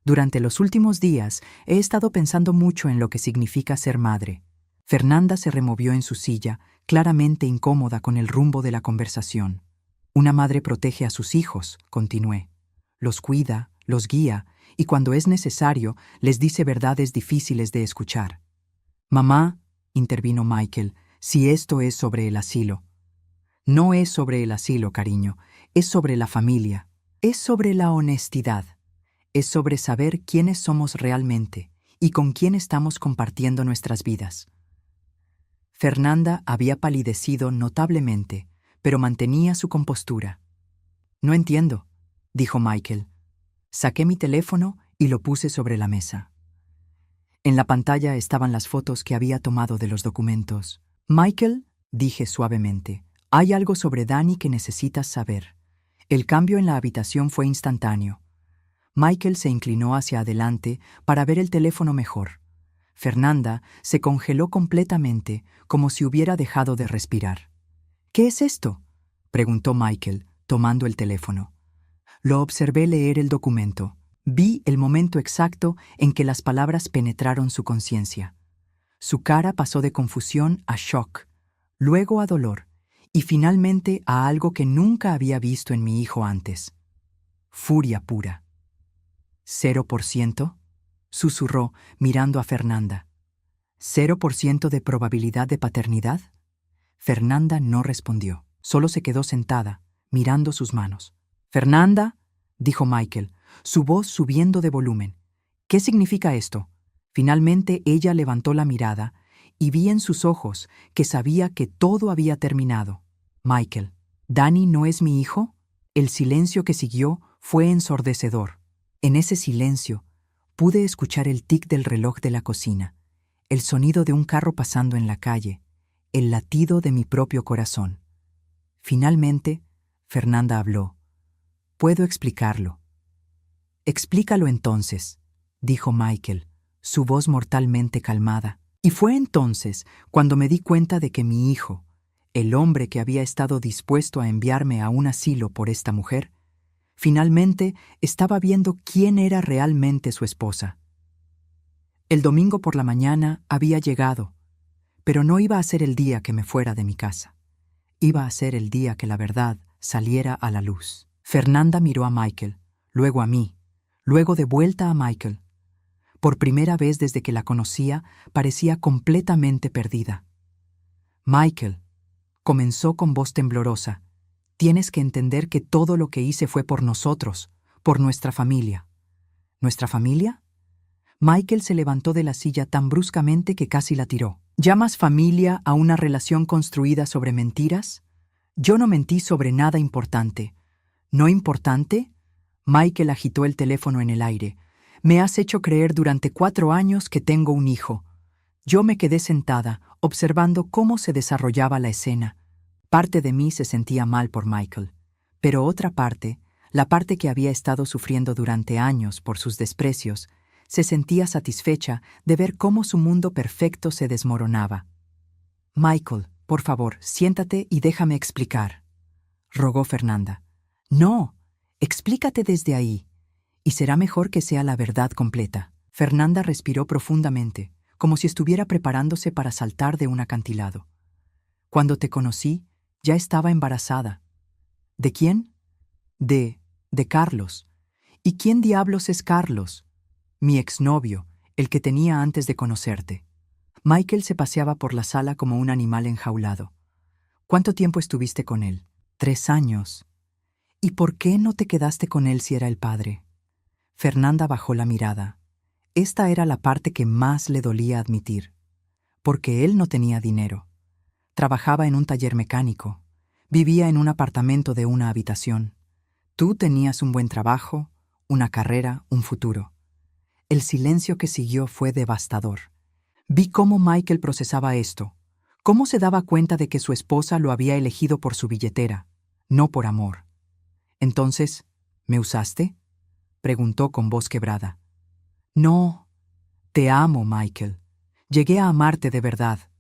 «Durante los últimos días he estado pensando mucho en lo que significa ser madre». Fernanda se removió en su silla, claramente incómoda con el rumbo de la conversación. «Una madre protege a sus hijos», continué. «Los cuida, los guía, y cuando es necesario, les dice verdades difíciles de escuchar». «Mamá», intervino Michael, «si esto es sobre el asilo». «No es sobre el asilo, cariño, es sobre la familia, es sobre la honestidad, es sobre saber quiénes somos realmente y con quién estamos compartiendo nuestras vidas». Fernanda había palidecido notablemente, pero mantenía su compostura. «No entiendo», dijo Michael. Saqué mi teléfono y lo puse sobre la mesa. En la pantalla estaban las fotos que había tomado de los documentos. «Michael», dije suavemente, «hay algo sobre Danny que necesitas saber». El cambio en la habitación fue instantáneo. Michael se inclinó hacia adelante para ver el teléfono mejor. Fernanda se congeló completamente, como si hubiera dejado de respirar. «¿Qué es esto?», preguntó Michael, tomando el teléfono. Lo observé leer el documento. Vi el momento exacto en que las palabras penetraron su conciencia. Su cara pasó de confusión a shock, luego a dolor, y finalmente a algo que nunca había visto en mi hijo antes. Furia pura. «¿0%?», susurró, mirando a Fernanda. ¿0% de probabilidad de paternidad? Fernanda no respondió. Solo se quedó sentada, mirando sus manos. «Fernanda», dijo Michael, su voz subiendo de volumen. «¿Qué significa esto?» Finalmente ella levantó la mirada y vi en sus ojos que sabía que todo había terminado. «Michael, ¿Danny no es mi hijo?» El silencio que siguió fue ensordecedor. En ese silencio pude escuchar el tic del reloj de la cocina, el sonido de un carro pasando en la calle, el latido de mi propio corazón. Finalmente, Fernanda habló. «Puedo explicarlo». «Explícalo entonces», dijo Michael, su voz mortalmente calmada. Y fue entonces cuando me di cuenta de que mi hijo, el hombre que había estado dispuesto a enviarme a un asilo por esta mujer, finalmente estaba viendo quién era realmente su esposa. El domingo por la mañana había llegado, pero no iba a ser el día que me fuera de mi casa. Iba a ser el día que la verdad saliera a la luz. Fernanda miró a Michael, luego a mí, luego de vuelta a Michael. Por primera vez desde que la conocía, parecía completamente perdida. «Michael», comenzó con voz temblorosa, «tienes que entender que todo lo que hice fue por nosotros, por nuestra familia». «¿Nuestra familia?» Michael se levantó de la silla tan bruscamente que casi la tiró. «¿Llamas familia a una relación construida sobre mentiras? Yo no mentí sobre nada importante». «¿No importante?» Michael agitó el teléfono en el aire. «Me has hecho creer durante 4 años que tengo un hijo». Yo me quedé sentada, observando cómo se desarrollaba la escena. Parte de mí se sentía mal por Michael, pero otra parte, la parte que había estado sufriendo durante años por sus desprecios, se sentía satisfecha de ver cómo su mundo perfecto se desmoronaba. «Michael, por favor, siéntate y déjame explicar», rogó Fernanda. «No, explícate desde ahí, y será mejor que sea la verdad completa». Fernanda respiró profundamente, como si estuviera preparándose para saltar de un acantilado. «Cuando te conocí, ya estaba embarazada». «¿De quién?» De Carlos». «¿Y quién diablos es Carlos?» «Mi exnovio, el que tenía antes de conocerte». Michael se paseaba por la sala como un animal enjaulado. «¿Cuánto tiempo estuviste con él?» 3 años. «¿Y por qué no te quedaste con él si era el padre?» Fernanda bajó la mirada. Esta era la parte que más le dolía admitir. Porque él no tenía dinero. Trabajaba en un taller mecánico. Vivía en un apartamento de 1 habitación. Tú tenías un buen trabajo, una carrera, un futuro. El silencio que siguió fue devastador. Vi cómo Michael procesaba esto, cómo se daba cuenta de que su esposa lo había elegido por su billetera, no por amor. «Entonces, ¿me usaste?», preguntó con voz quebrada. «No, te amo, Michael. Llegué a amarte de verdad».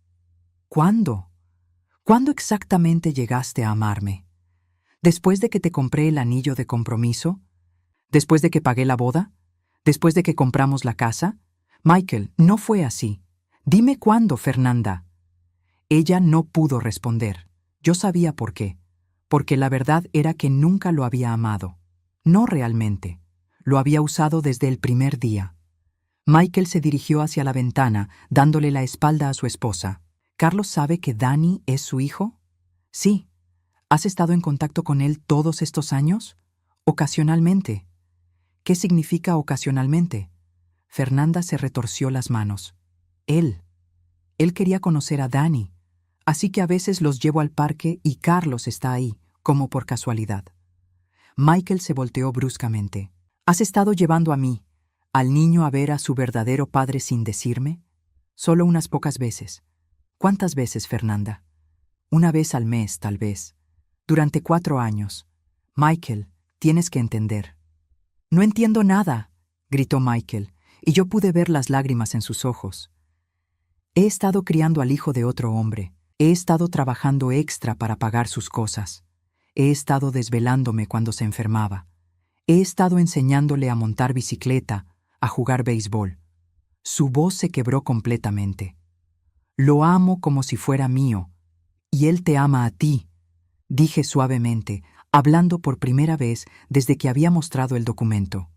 «¿Cuándo? ¿Cuándo exactamente llegaste a amarme? ¿Después de que te compré el anillo de compromiso? ¿Después de que pagué la boda? ¿Después de que compramos la casa? Michael, no fue así. Dime cuándo, Fernanda». Ella no pudo responder. Yo sabía por qué. Porque la verdad era que nunca lo había amado. No realmente. Lo había usado desde el primer día. Michael se dirigió hacia la ventana, dándole la espalda a su esposa. «¿Carlos sabe que Danny es su hijo?» «Sí». «¿Has estado en contacto con él todos estos años?» «Ocasionalmente». «¿Qué significa ocasionalmente?» Fernanda se retorció las manos. Él quería conocer a Danny, así que a veces los llevo al parque y Carlos está ahí, como por casualidad». Michael se volteó bruscamente. «¿Has estado llevando a mí, al niño, a ver a su verdadero padre sin decirme?» «Solo unas pocas veces». «¿Cuántas veces, Fernanda?» «1 vez al mes, tal vez. Durante 4 años. Michael, tienes que entender». «No entiendo nada», gritó Michael, y yo pude ver las lágrimas en sus ojos. «He estado criando al hijo de otro hombre. He estado trabajando extra para pagar sus cosas. He estado desvelándome cuando se enfermaba. He estado enseñándole a montar bicicleta, a jugar béisbol». Su voz se quebró completamente. «Lo amo como si fuera mío, y él te ama a ti», dije suavemente, hablando por primera vez desde que había mostrado el documento.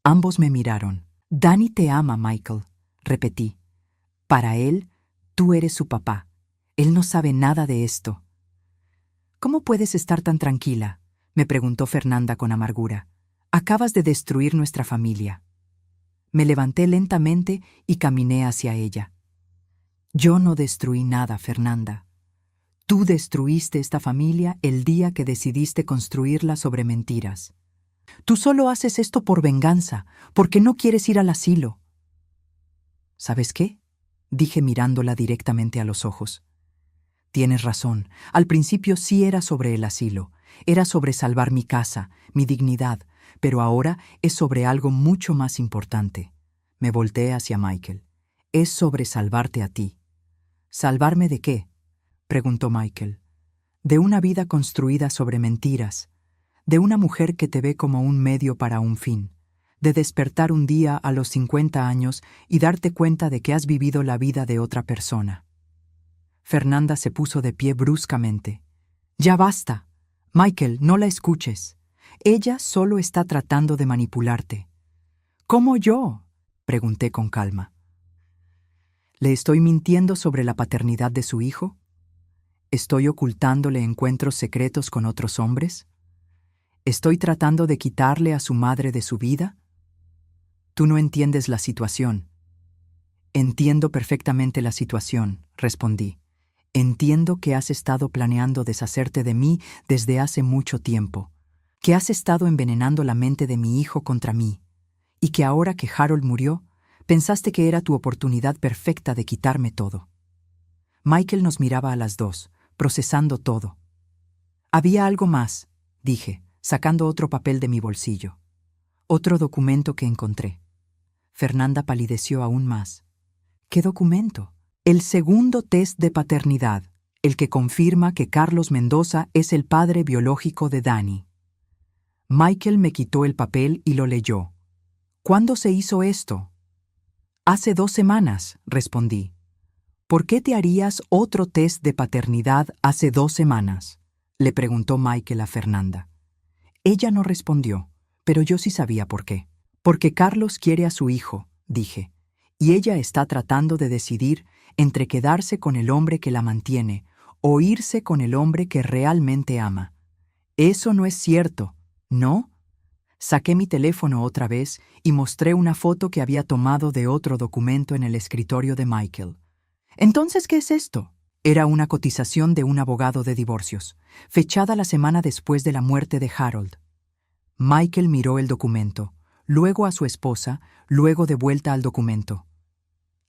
Ambos me miraron. «Danny te ama, Michael», repetí. Para él, tú eres su papá. Él no sabe nada de esto. ¿Cómo puedes estar tan tranquila?, me preguntó Fernanda con amargura. Acabas de destruir nuestra familia. Me levanté lentamente y caminé hacia ella. Yo no destruí nada, Fernanda. Tú destruiste esta familia el día que decidiste construirla sobre mentiras. Tú solo haces esto por venganza, porque no quieres ir al asilo. ¿Sabes qué?, dije mirándola directamente a los ojos. Tienes razón, al principio sí era sobre el asilo, era sobre salvar mi casa, mi dignidad, pero ahora es sobre algo mucho más importante. Me volteé hacia Michael. Es sobre salvarte a ti. ¿Salvarme de qué?, preguntó Michael. De una vida construida sobre mentiras, de una mujer que te ve como un medio para un fin, de despertar un día a los 50 años y darte cuenta de que has vivido la vida de otra persona. Fernanda se puso de pie bruscamente. Ya basta. Michael, no la escuches. Ella solo está tratando de manipularte. ¿Cómo yo?, pregunté con calma. ¿Le estoy mintiendo sobre la paternidad de su hijo? ¿Estoy ocultándole encuentros secretos con otros hombres? ¿Estoy tratando de quitarle a su madre de su vida? Tú no entiendes la situación. Entiendo perfectamente la situación, respondí. Entiendo que has estado planeando deshacerte de mí desde hace mucho tiempo, que has estado envenenando la mente de mi hijo contra mí, y que ahora que Harold murió, pensaste que era tu oportunidad perfecta de quitarme todo. Michael nos miraba a las dos, procesando todo. Había algo más, dije, sacando otro papel de mi bolsillo. Otro documento que encontré. Fernanda palideció aún más. ¿Qué documento? El segundo test de paternidad, el que confirma que Carlos Mendoza es el padre biológico de Dani. Michael me quitó el papel y lo leyó. ¿Cuándo se hizo esto? Hace 2 semanas, respondí. ¿Por qué te harías otro test de paternidad hace 2 semanas?, le preguntó Michael a Fernanda. Ella no respondió, pero yo sí sabía por qué. Porque Carlos quiere a su hijo, dije, y ella está tratando de decidir entre quedarse con el hombre que la mantiene o irse con el hombre que realmente ama. Eso no es cierto, ¿no? Saqué mi teléfono otra vez y mostré una foto que había tomado de otro documento en el escritorio de Michael. ¿Entonces qué es esto? Era una cotización de un abogado de divorcios, fechada la semana después de la muerte de Harold. Michael miró el documento, luego a su esposa, luego de vuelta al documento.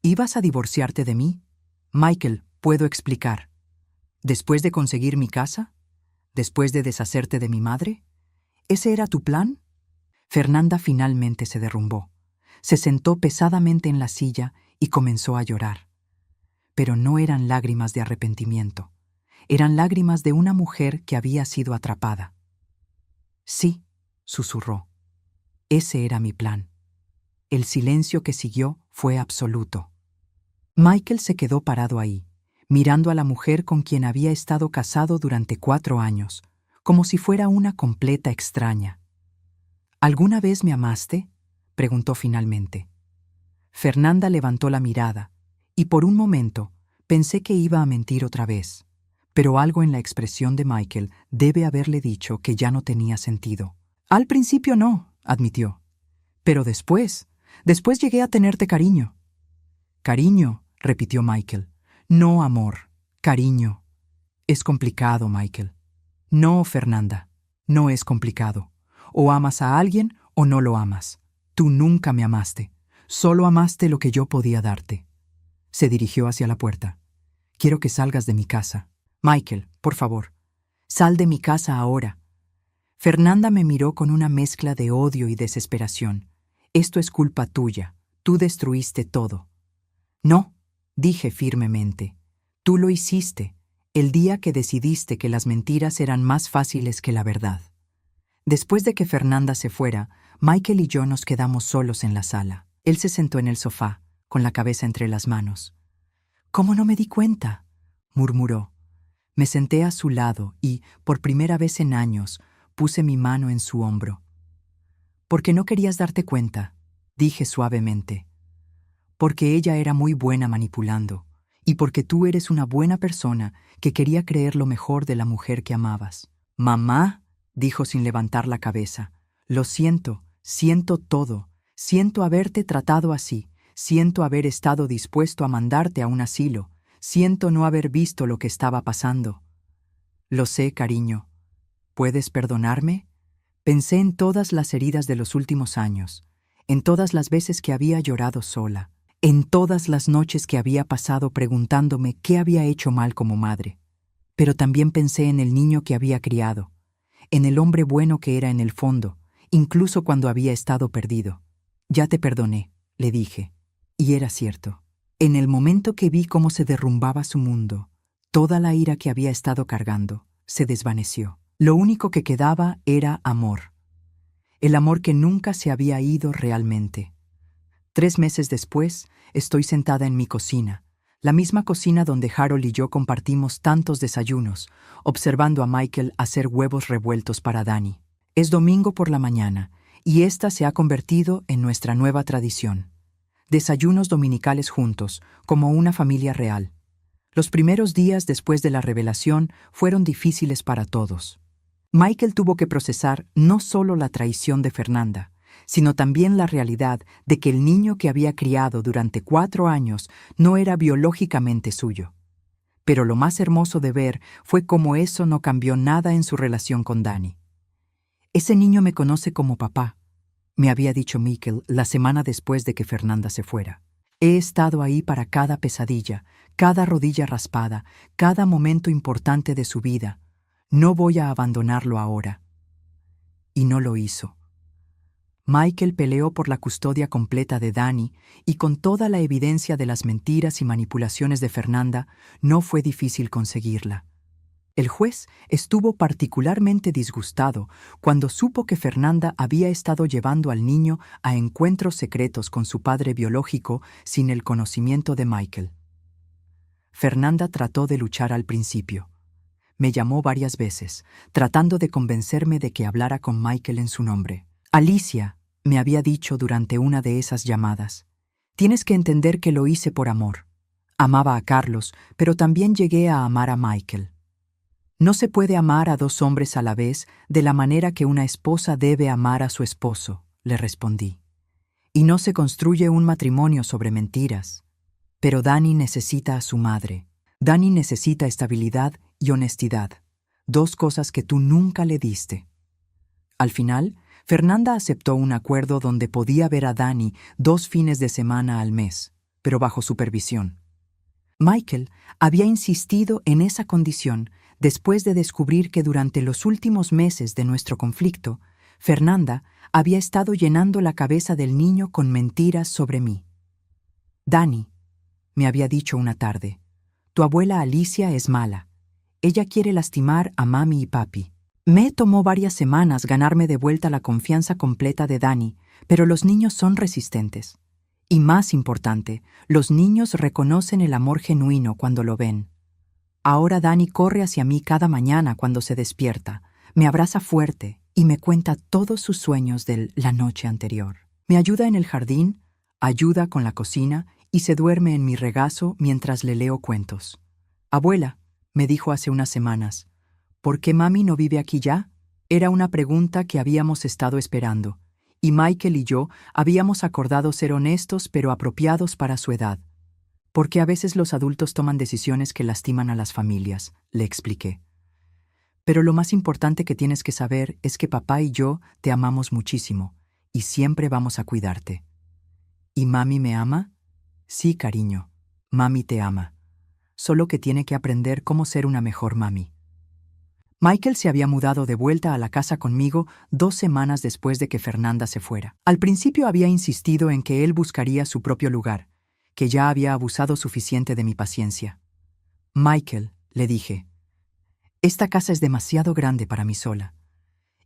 ¿Ibas a divorciarte de mí? Michael, puedo explicar. ¿Después de conseguir mi casa? ¿Después de deshacerte de mi madre? ¿Ese era tu plan? Fernanda finalmente se derrumbó. Se sentó pesadamente en la silla y comenzó a llorar. Pero no eran lágrimas de arrepentimiento. Eran lágrimas de una mujer que había sido atrapada. Sí, susurró. Ese era mi plan. El silencio que siguió fue absoluto. Michael se quedó parado ahí, mirando a la mujer con quien había estado casado durante 4 años, como si fuera una completa extraña. ¿Alguna vez me amaste?, preguntó finalmente. Fernanda levantó la mirada, y por un momento pensé que iba a mentir otra vez, pero algo en la expresión de Michael debe haberle dicho que ya no tenía sentido. Al principio no, admitió. Pero después llegué a tenerte cariño. Cariño, repitió Michael. No amor, cariño. Es complicado, Michael. No, Fernanda, no es complicado. O amas a alguien o no lo amas. Tú nunca me amaste. Solo amaste lo que yo podía darte. Se dirigió hacia la puerta. Quiero que salgas de mi casa. Michael, por favor, sal de mi casa ahora. Fernanda me miró con una mezcla de odio y desesperación. Esto es culpa tuya. Tú destruiste todo. No, dije firmemente. Tú lo hiciste, el día que decidiste que las mentiras eran más fáciles que la verdad. Después de que Fernanda se fuera, Michael y yo nos quedamos solos en la sala. Él se sentó en el sofá, con la cabeza entre las manos. «¿Cómo no me di cuenta?», murmuró. Me senté a su lado y, por primera vez en años, puse mi mano en su hombro. «¿Por qué no querías darte cuenta?», dije suavemente. porque ella era muy buena manipulando, y porque tú eres una buena persona que quería creer lo mejor de la mujer que amabas. Mamá, dijo sin levantar la cabeza, lo siento, siento todo, siento haberte tratado así, siento haber estado dispuesto a mandarte a un asilo, siento no haber visto lo que estaba pasando. Lo sé, cariño. ¿Puedes perdonarme? Pensé en todas las heridas de los últimos años, en todas las veces que había llorado sola, en todas las noches que había pasado preguntándome qué había hecho mal como madre. Pero también pensé en el niño que había criado, en el hombre bueno que era en el fondo, incluso cuando había estado perdido. Ya te perdoné, le dije. Y era cierto. En el momento que vi cómo se derrumbaba su mundo, toda la ira que había estado cargando se desvaneció. Lo único que quedaba era amor. El amor que nunca se había ido realmente. 3 meses después, estoy sentada en mi cocina, la misma cocina donde Harold y yo compartimos tantos desayunos, observando a Michael hacer huevos revueltos para Danny. Es domingo por la mañana, y esta se ha convertido en nuestra nueva tradición. Desayunos dominicales juntos, como una familia real. Los primeros días después de la revelación fueron difíciles para todos. Michael tuvo que procesar no solo la traición de Fernanda, sino también la realidad de que el niño que había criado durante 4 años no era biológicamente suyo. Pero lo más hermoso de ver fue cómo eso no cambió nada en su relación con Danny. Ese niño me conoce como papá, me había dicho Michael la semana después de que Fernanda se fuera. He estado ahí para cada pesadilla, cada rodilla raspada, cada momento importante de su vida. No voy a abandonarlo ahora. Y no lo hizo. Michael peleó por la custodia completa de Danny y con toda la evidencia de las mentiras y manipulaciones de Fernanda, no fue difícil conseguirla. El juez estuvo particularmente disgustado cuando supo que Fernanda había estado llevando al niño a encuentros secretos con su padre biológico sin el conocimiento de Michael. Fernanda trató de luchar al principio. Me llamó varias veces, tratando de convencerme de que hablara con Michael en su nombre. Alicia, me había dicho durante una de esas llamadas, tienes que entender que lo hice por amor. Amaba a Carlos, pero también llegué a amar a Michael. No se puede amar a 2 hombres a la vez de la manera que una esposa debe amar a su esposo, le respondí. Y no se construye un matrimonio sobre mentiras. Pero Danny necesita a su madre. Danny necesita estabilidad y honestidad, 2 cosas que tú nunca le diste. Al final, Fernanda aceptó un acuerdo donde podía ver a Danny 2 fines de semana al mes, pero bajo supervisión. Michael había insistido en esa condición después de descubrir que durante los últimos meses de nuestro conflicto, Fernanda había estado llenando la cabeza del niño con mentiras sobre mí. Danny, me había dicho una tarde, tu abuela Alicia es mala. Ella quiere lastimar a mami y papi. Me tomó varias semanas ganarme de vuelta la confianza completa de Danny, pero los niños son resistentes. Y más importante, los niños reconocen el amor genuino cuando lo ven. Ahora Danny corre hacia mí cada mañana cuando se despierta, me abraza fuerte y me cuenta todos sus sueños de la noche anterior. Me ayuda en el jardín, ayuda con la cocina y se duerme en mi regazo mientras le leo cuentos. Abuela, me dijo hace unas semanas, ¿por qué mami no vive aquí ya? Era una pregunta que habíamos estado esperando, y Michael y yo habíamos acordado ser honestos pero apropiados para su edad. Porque a veces los adultos toman decisiones que lastiman a las familias, le expliqué. Pero lo más importante que tienes que saber es que papá y yo te amamos muchísimo, y siempre vamos a cuidarte. ¿Y mami me ama? Sí, cariño, mami te ama. Solo que tiene que aprender cómo ser una mejor mami. Michael se había mudado de vuelta a la casa conmigo 2 semanas después de que Fernanda se fuera. Al principio había insistido en que él buscaría su propio lugar, que ya había abusado suficiente de mi paciencia. Michael, le dije, esta casa es demasiado grande para mí sola.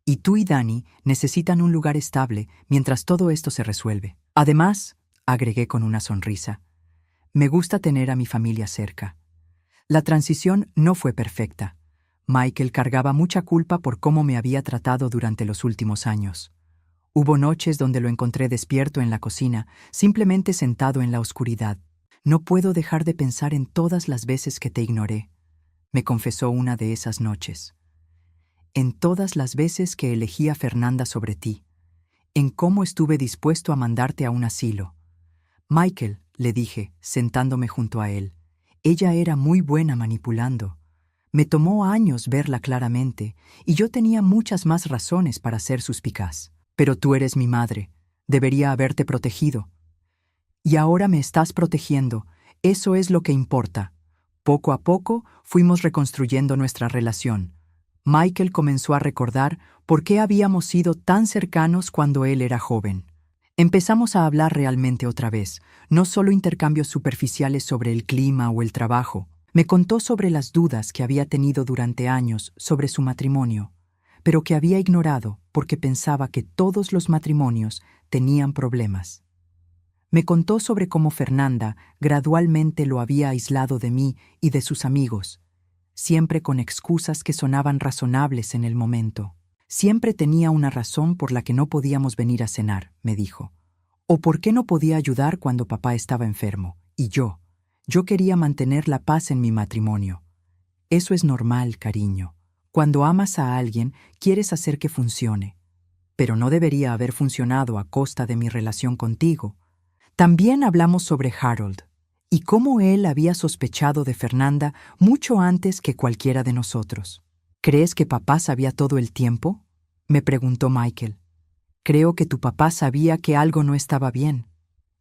Y tú y Danny necesitan un lugar estable mientras todo esto se resuelve. Además, agregué con una sonrisa, me gusta tener a mi familia cerca. La transición no fue perfecta. Michael cargaba mucha culpa por cómo me había tratado durante los últimos años. Hubo noches donde lo encontré despierto en la cocina, simplemente sentado en la oscuridad. No puedo dejar de pensar en todas las veces que te ignoré, me confesó una de esas noches. En todas las veces que elegí a Fernanda sobre ti, en cómo estuve dispuesto a mandarte a un asilo. Michael, le dije, sentándome junto a él, ella era muy buena manipulando. Me tomó años verla claramente, y yo tenía muchas más razones para ser suspicaz. Pero tú eres mi madre, debería haberte protegido. Y ahora me estás protegiendo, eso es lo que importa. Poco a poco fuimos reconstruyendo nuestra relación. Michael comenzó a recordar por qué habíamos sido tan cercanos cuando él era joven. Empezamos a hablar realmente otra vez, no solo intercambios superficiales sobre el clima o el trabajo. Me contó sobre las dudas que había tenido durante años sobre su matrimonio, pero que había ignorado porque pensaba que todos los matrimonios tenían problemas. Me contó sobre cómo Fernanda gradualmente lo había aislado de mí y de sus amigos, siempre con excusas que sonaban razonables en el momento. Siempre tenía una razón por la que no podíamos venir a cenar, me dijo. O por qué no podía ayudar cuando papá estaba enfermo. Y yo quería mantener la paz en mi matrimonio. Eso es normal, cariño. Cuando amas a alguien, quieres hacer que funcione. Pero no debería haber funcionado a costa de mi relación contigo. También hablamos sobre Harold y cómo él había sospechado de Fernanda mucho antes que cualquiera de nosotros. ¿Crees que papá sabía todo el tiempo?, me preguntó Michael. Creo que tu papá sabía que algo no estaba bien.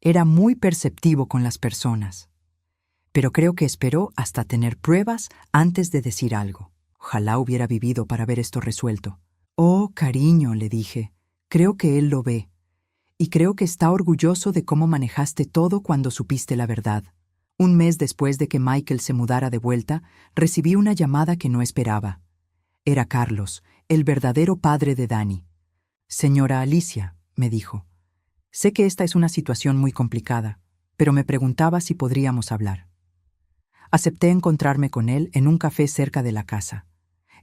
Era muy perceptivo con las personas. Pero creo que esperó hasta tener pruebas antes de decir algo. Ojalá hubiera vivido para ver esto resuelto. Oh, cariño, le dije, creo que él lo ve. Y creo que está orgulloso de cómo manejaste todo cuando supiste la verdad. Un mes después de que Michael se mudara de vuelta, recibí una llamada que no esperaba. Era Carlos, el verdadero padre de Dani. Señora Alicia, me dijo, sé que esta es una situación muy complicada, pero me preguntaba si podríamos hablar. Acepté encontrarme con él en un café cerca de la casa.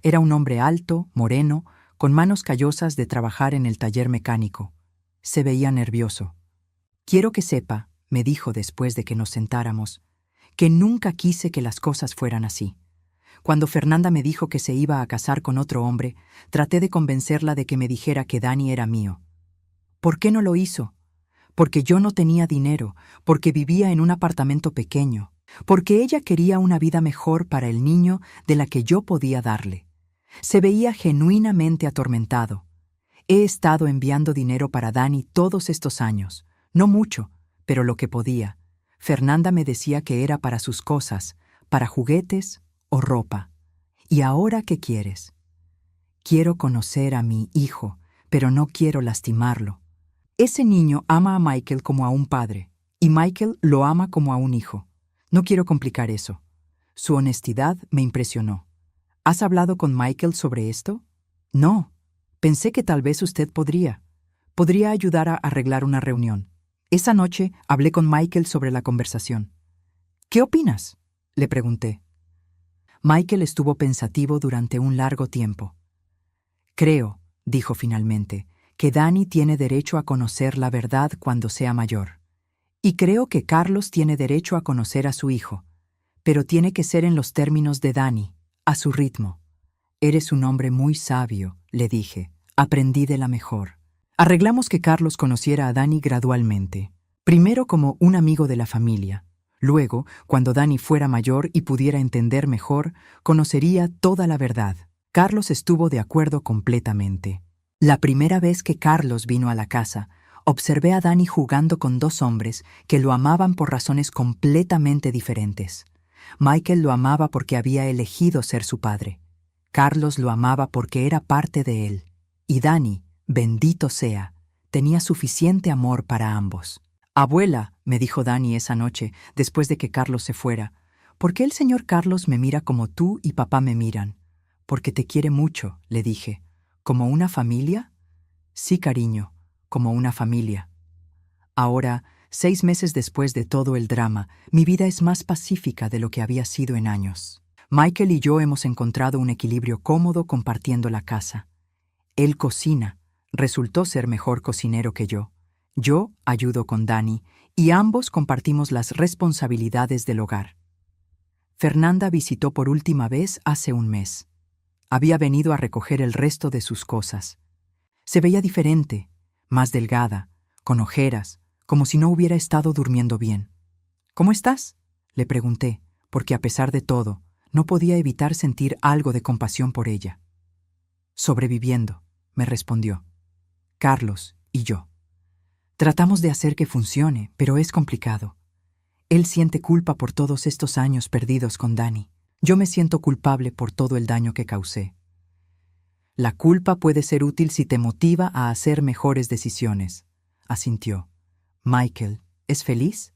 Era un hombre alto, moreno, con manos callosas de trabajar en el taller mecánico. Se veía nervioso. Quiero que sepa, me dijo después de que nos sentáramos, que nunca quise que las cosas fueran así. Cuando Fernanda me dijo que se iba a casar con otro hombre, traté de convencerla de que me dijera que Dani era mío. ¿Por qué no lo hizo? Porque yo no tenía dinero, porque vivía en un apartamento pequeño, porque ella quería una vida mejor para el niño de la que yo podía darle. Se veía genuinamente atormentado. He estado enviando dinero para Dani todos estos años, no mucho, pero lo que podía. Fernanda me decía que era para sus cosas, para juguetes o ropa. ¿Y ahora qué quieres? Quiero conocer a mi hijo, pero no quiero lastimarlo. Ese niño ama a Michael como a un padre, y Michael lo ama como a un hijo. No quiero complicar eso. Su honestidad me impresionó. ¿Has hablado con Michael sobre esto? No. Pensé que tal vez usted podría ayudar a arreglar una reunión. Esa noche hablé con Michael sobre la conversación. ¿Qué opinas?, le pregunté. Michael estuvo pensativo durante un largo tiempo. Creo, dijo finalmente, que Dani tiene derecho a conocer la verdad cuando sea mayor. Y creo que Carlos tiene derecho a conocer a su hijo, pero tiene que ser en los términos de Dani, a su ritmo. Eres un hombre muy sabio, le dije. Aprendí de la mejor. Arreglamos que Carlos conociera a Dani gradualmente. Primero como un amigo de la familia. Luego, cuando Dani fuera mayor y pudiera entender mejor, conocería toda la verdad. Carlos estuvo de acuerdo completamente. La primera vez que Carlos vino a la casa, observé a Dani jugando con dos hombres que lo amaban por razones completamente diferentes. Michael lo amaba porque había elegido ser su padre. Carlos lo amaba porque era parte de él. Y Dani, bendito sea, tenía suficiente amor para ambos. «Abuela», me dijo Dani esa noche, después de que Carlos se fuera, «¿por qué el señor Carlos me mira como tú y papá me miran?» «Porque te quiere mucho», le dije. «¿Como una familia?» «Sí, cariño, como una familia». Ahora, 6 meses después de todo el drama, mi vida es más pacífica de lo que había sido en años. Michael y yo hemos encontrado un equilibrio cómodo compartiendo la casa. Él cocina, Resultó ser mejor cocinero que yo. Yo ayudo con Dani y ambos compartimos las responsabilidades del hogar. Fernanda visitó por última vez hace un mes. Había venido a recoger el resto de sus cosas. Se veía diferente, más delgada, con ojeras, como si no hubiera estado durmiendo bien. ¿Cómo estás?, le pregunté, porque a pesar de todo, no podía evitar sentir algo de compasión por ella. Sobreviviendo, me respondió. Carlos y yo. Tratamos de hacer que funcione, pero es complicado. Él siente culpa por todos estos años perdidos con Dani. Yo me siento culpable por todo el daño que causé. La culpa puede ser útil si te motiva a hacer mejores decisiones, asintió. Michael, ¿es feliz?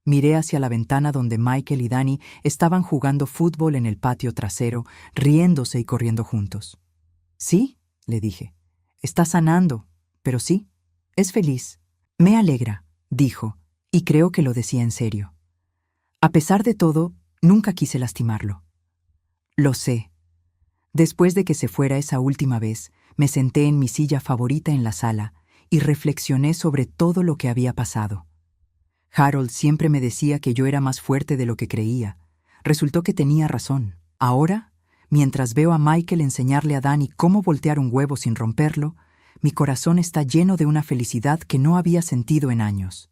Miré hacia la ventana donde Michael y Dani estaban jugando fútbol en el patio trasero, riéndose y corriendo juntos. Sí, le dije. Está sanando, pero sí, es feliz. Me alegra, dijo, y creo que lo decía en serio. A pesar de todo, nunca quise lastimarlo. Lo sé. Después de que se fuera esa última vez, me senté en mi silla favorita en la sala y reflexioné sobre todo lo que había pasado. Harold siempre me decía que yo era más fuerte de lo que creía. Resultó que tenía razón. Ahora, mientras veo a Michael enseñarle a Dani cómo voltear un huevo sin romperlo, mi corazón está lleno de una felicidad que no había sentido en años.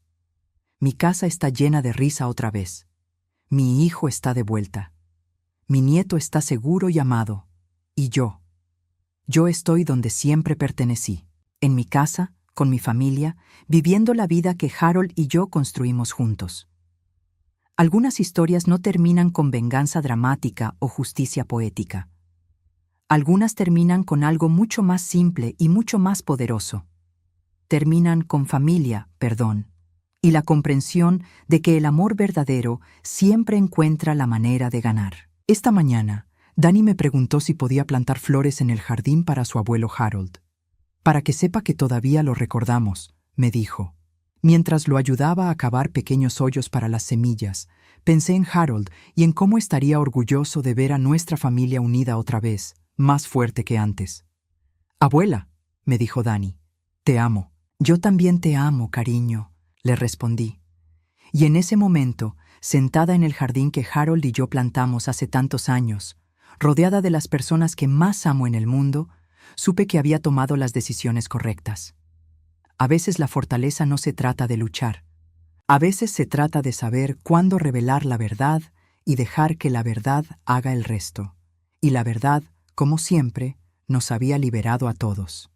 Mi casa está llena de risa otra vez. Mi hijo está de vuelta. Mi nieto está seguro y amado. Y yo estoy donde siempre pertenecí, en mi casa, con mi familia, viviendo la vida que Harold y yo construimos juntos. Algunas historias no terminan con venganza dramática o justicia poética. Algunas terminan con algo mucho más simple y mucho más poderoso. Terminan con familia, perdón, y la comprensión de que el amor verdadero siempre encuentra la manera de ganar. Esta mañana, Dani me preguntó si podía plantar flores en el jardín para su abuelo Harold. Para que sepa que todavía lo recordamos, me dijo. Mientras lo ayudaba a cavar pequeños hoyos para las semillas, pensé en Harold y en cómo estaría orgulloso de ver a nuestra familia unida otra vez, más fuerte que antes. Abuela, me dijo Dani, te amo. Yo también te amo, cariño, le respondí. Y en ese momento, sentada en el jardín que Harold y yo plantamos hace tantos años, rodeada de las personas que más amo en el mundo, supe que había tomado las decisiones correctas. A veces la fortaleza no se trata de luchar. A veces se trata de saber cuándo revelar la verdad y dejar que la verdad haga el resto. Y la verdad, como siempre, nos había liberado a todos.